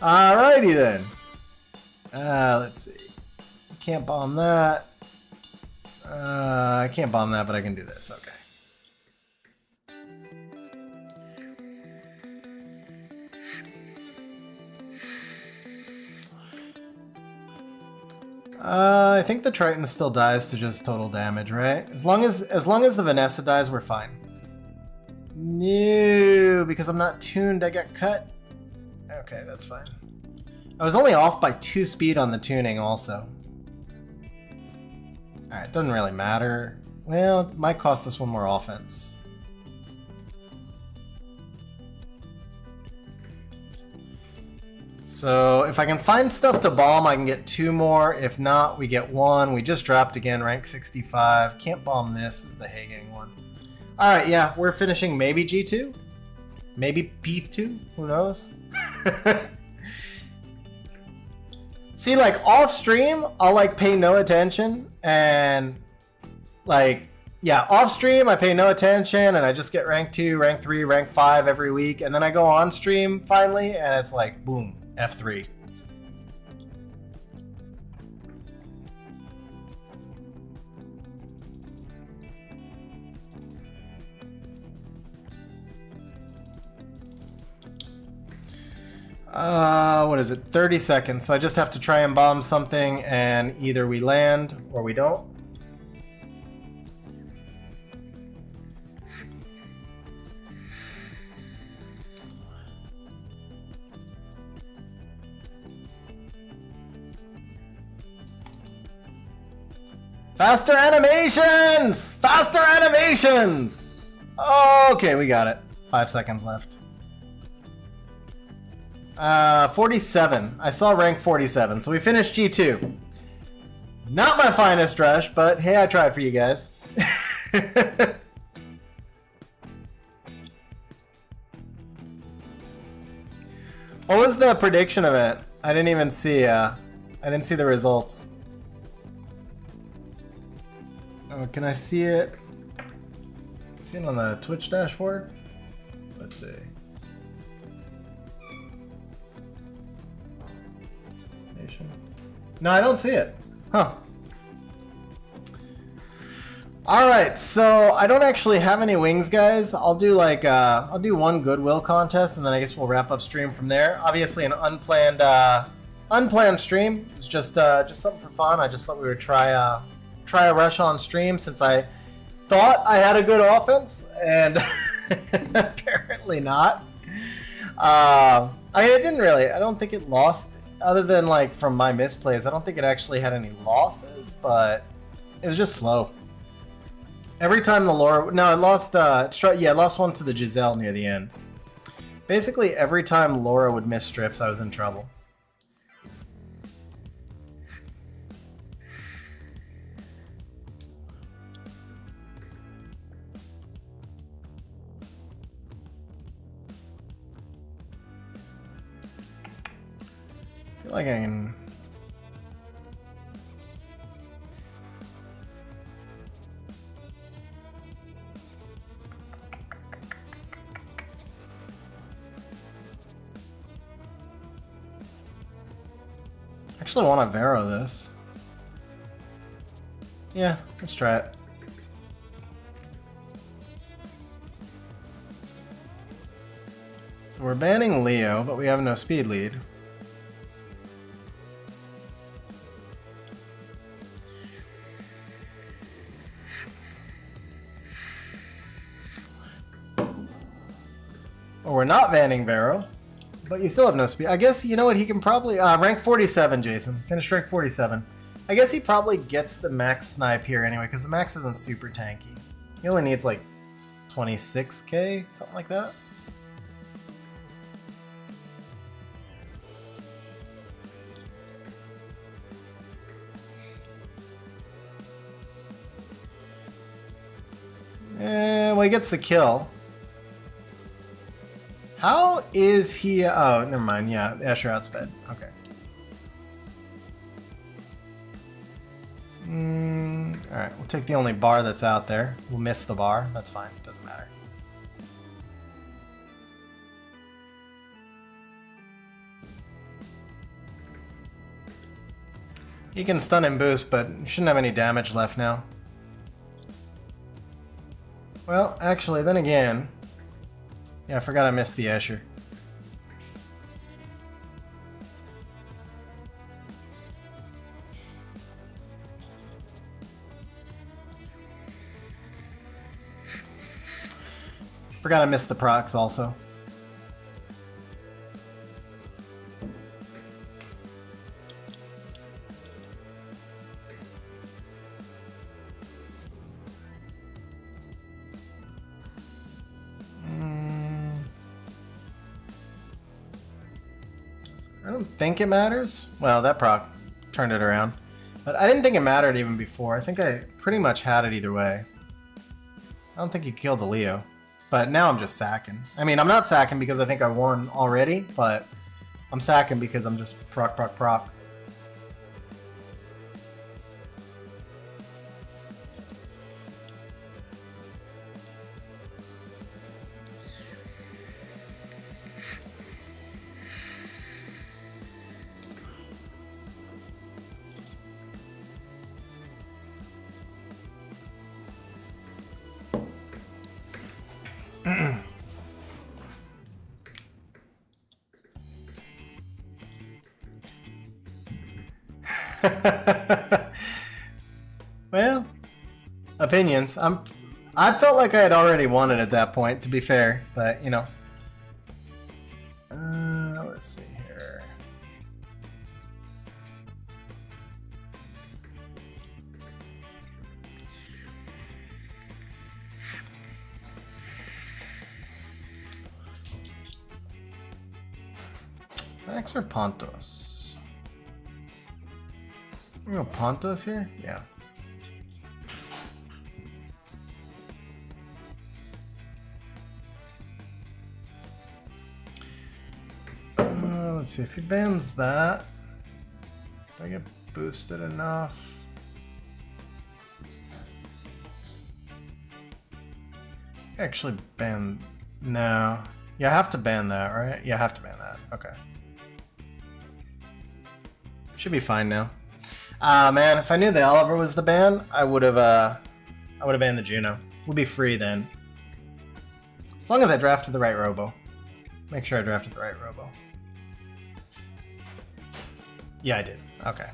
Alrighty then. Let's see. Can't bomb that. I can't bomb that, but I can do this. Okay. I think the Triton still dies to just total damage, right? As long as the Vanessa dies, we're fine. No, because I'm not tuned, I got cut. Okay, that's fine. I was only off by 2 speed on the tuning also. Alright, doesn't really matter. Well, it might cost us 1 more offense. So if I can find stuff to bomb, I can get 2 more. If not, we get 1. We just dropped again, rank 65. Can't bomb this. This is the Hagang one. Alright, yeah, we're finishing maybe G2. Maybe P2. Who knows? See, like, off stream, I'll, like, pay no attention. And, like, yeah, off stream, I pay no attention. And I just get rank 2, rank 3, rank 5 every week. And then I go on stream, finally, and it's like, boom. F3. What is it? 30 seconds. So I just have to try and bomb something and either we land or we don't. Faster animations! Faster animations! Okay, we got it. 5 seconds left. 47. I saw rank 47, so we finished G2. Not my finest rush, but hey, I tried for you guys. What was the prediction event? I didn't even see, I didn't see the results. Oh, can I see it? See it on the Twitch dashboard? Let's see. No, I don't see it. Huh. Alright, so I don't actually have any wings, guys. I'll do like, I'll do 1 Goodwill contest, and then I guess we'll wrap up stream from there. Obviously an unplanned stream. It's just something for fun. I just thought we would try a rush on stream since I thought I had a good offense, and apparently not. I mean, it didn't really. I don't think it lost, other than like from my misplays. I don't think it actually had any losses, but it was just slow. Every time the Laura, no, it lost. Yeah, it lost 1 to the Giselle near the end. Basically, every time Laura would miss strips, I was in trouble. I feel like I can... Actually want to Vero this. Yeah, let's try it. So we're banning Leo, but we have no speed lead. Well, we're not banning Vero. But you still have no speed. I guess, you know what, he can probably... rank 47, Jason. Finished rank 47. I guess he probably gets the max snipe here anyway, because the max isn't super tanky. He only needs, like, 26k? Something like that? Well, he gets the kill. How is he... Oh, never mind. Yeah, the Escher outsped. Okay. Alright, we'll take the only bar that's out there. We'll miss the bar. That's fine. Doesn't matter. He can stun and boost, but shouldn't have any damage left now. Well, actually, then again... Yeah, I forgot I missed the Escher. Forgot I missed the procs also. I don't think it matters. Well, that proc turned it around. But I didn't think it mattered even before. I think I pretty much had it either way. I don't think he killed the Leo. But now I'm just sacking. I mean, I'm not sacking because I think I won already, but I'm sacking because I'm just proc, proc, proc. Well, opinions. I felt like I had already won it at that point, to be fair, but you know. Let's see here. Max or Pontos? We go Pontos here? Yeah. Let's see, if he bans that, do I get boosted enough? Actually ban, no. Yeah, I have to ban that, right? Yeah, I have to ban that, okay. Should be fine now. Man, if I knew the Oliver was the ban, I would have banned the Juno. We'll be free then. As long as I drafted the right Robo. Make sure I drafted the right Robo. Yeah, I did. Okay.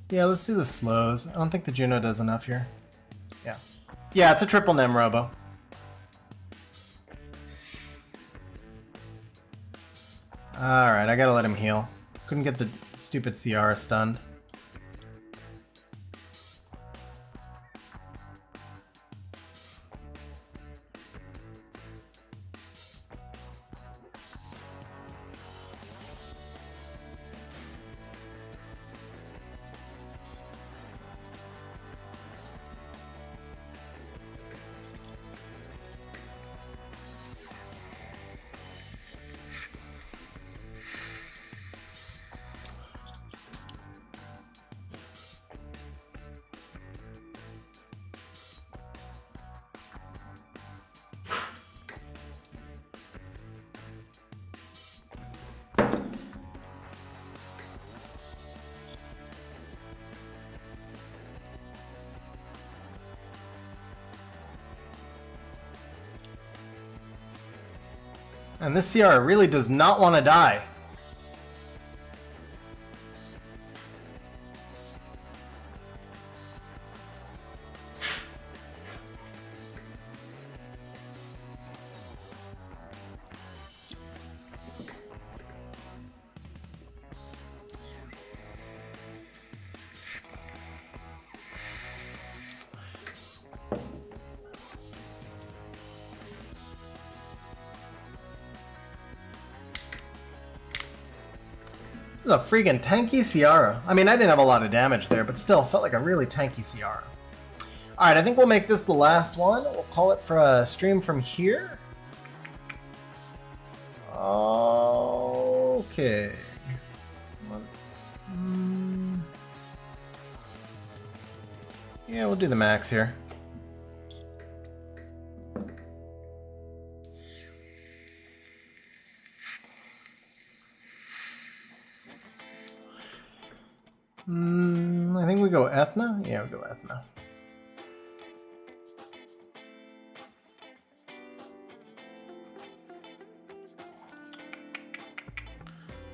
Yeah, let's do the slows. I don't think the Juno does enough here. Yeah. Yeah, it's a triple Nem Robo. Alright, I gotta let him heal. Couldn't get the stupid Ciara stunned. And this Ciara really does not want to die. This is a freaking tanky Ciara. I mean, I didn't have a lot of damage there, but still felt like a really tanky Ciara. Alright, I think we'll make this the last one. We'll call it for a stream from here. Okay. Yeah, we'll do the max here. I think we go Ethna? Yeah, we go Ethna.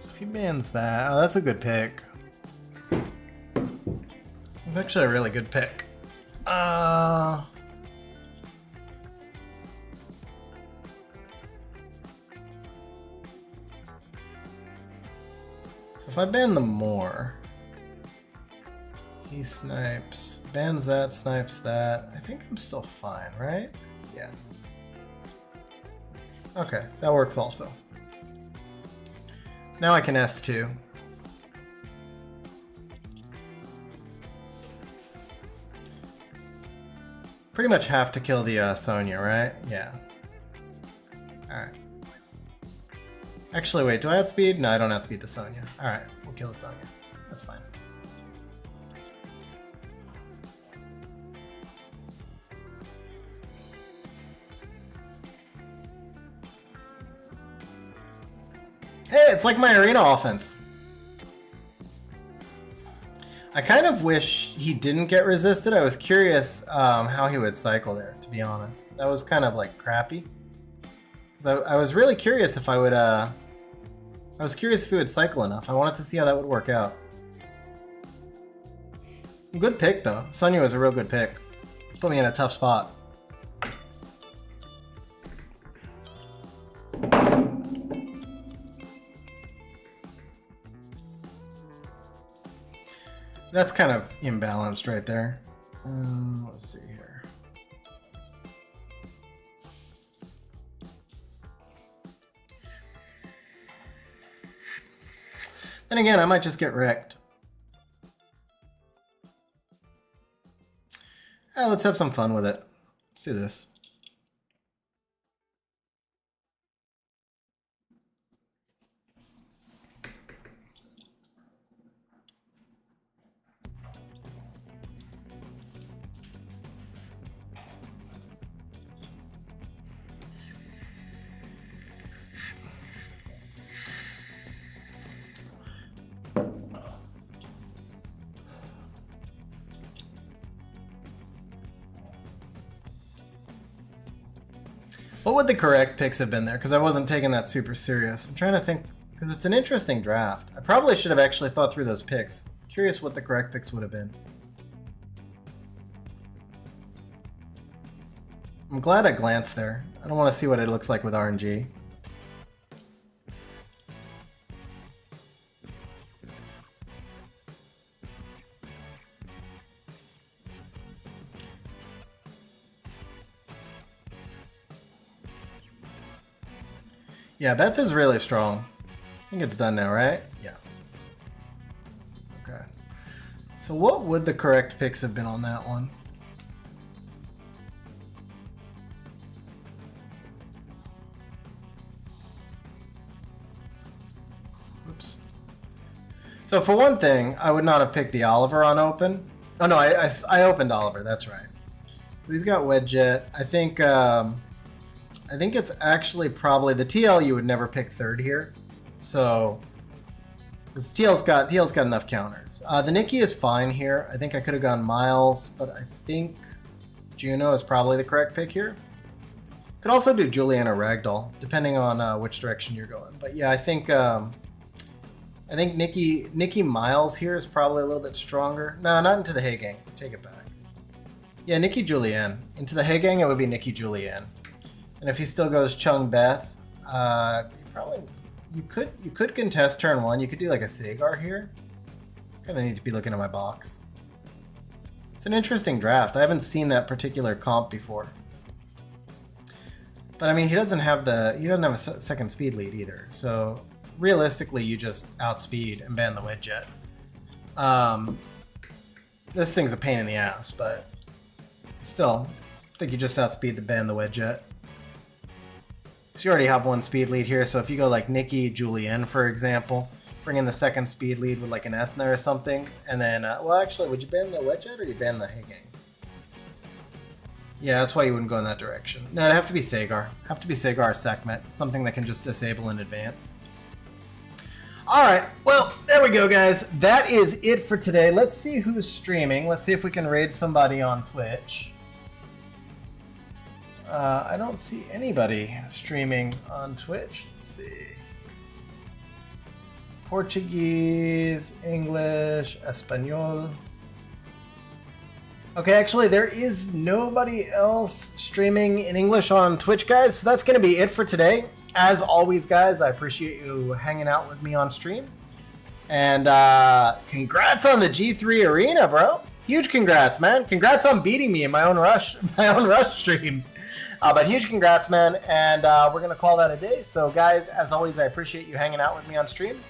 If he bans that, oh, that's a good pick. It's actually a really good pick. So if I ban the more, he snipes, bans that, snipes that. I think I'm still fine, right? Yeah. Okay, that works also. So now I can S2. Pretty much have to kill the Sonya, right? Yeah. Alright. Actually, wait, do I outspeed? No, I don't outspeed the Sonya. Alright, we'll kill the Sonya. That's fine. Hey, it's like my arena offense. I kind of wish he didn't get resisted. I was curious how he would cycle there, to be honest. That was kind of like crappy. Because I was really curious if I would, I was curious if he would cycle enough. I wanted to see how that would work out. Good pick though. Sonya was a real good pick. Put me in a tough spot. That's kind of imbalanced right there. Let's see here. Then again, I might just get wrecked. Let's have some fun with it. Let's do this. What would the correct picks have been there? Because I wasn't taking that super serious. I'm trying to think, because it's an interesting draft. I probably should have actually thought through those picks Curious what the correct picks would have been. I'm glad I glanced there. I don't want to see what it looks like with RNG. Yeah, Beth is really strong. I think it's done now, right? Yeah. Okay. So what would the correct picks have been on that one? Oops. So for one thing, I would not have picked the Oliver on open. Oh no, I opened Oliver, that's right. So he's got Wedge Jet. I think it's actually probably the TL you would never pick third here. So because TL's got enough counters. The Nikki is fine here. I think I could have gone Miles, but I think Juno is probably the correct pick here. Could also do Julian or Ragdoll, depending on which direction you're going. But yeah, I think Nikki Miles here is probably a little bit stronger. No, not into the Hey Gang. Take it back. Yeah, Nikki Julianne. Into the Hey Gang, it would be Nikki Julianne. And if he still goes Chung Beth, you could contest turn one. You could do like a Sagar here. Kind of need to be looking at my box. It's an interesting draft. I haven't seen that particular comp before. But I mean, he doesn't have a second speed lead either. So realistically, you just outspeed and ban the Wedge Jet. This thing's a pain in the ass, but still, I think you just outspeed the ban the Wedge Jet. So you already have one speed lead here, so if you go like Nikki Julianne, for example, bring in the second speed lead with like an Ethna or something, and then, well actually, would you ban the Wedge Jet or you ban the Hey Gang? Yeah, that's why you wouldn't go in that direction. No, it'd have to be Sagar. Have to be Sagar or Sekhmet, something that can just disable in advance. Alright, well, there we go guys. That is it for today. Let's see who's streaming. Let's see if we can raid somebody on Twitch. I don't see anybody streaming on Twitch. Let's see. Portuguese, English, Espanol. Okay, actually, there is nobody else streaming in English on Twitch, guys. So that's going to be it for today. As always, guys, I appreciate you hanging out with me on stream. And congrats on the G3 Arena, bro. Huge congrats, man. Congrats on beating me in my own rush stream. But huge congrats, man, and we're going to call that a day. So, guys, as always, I appreciate you hanging out with me on stream,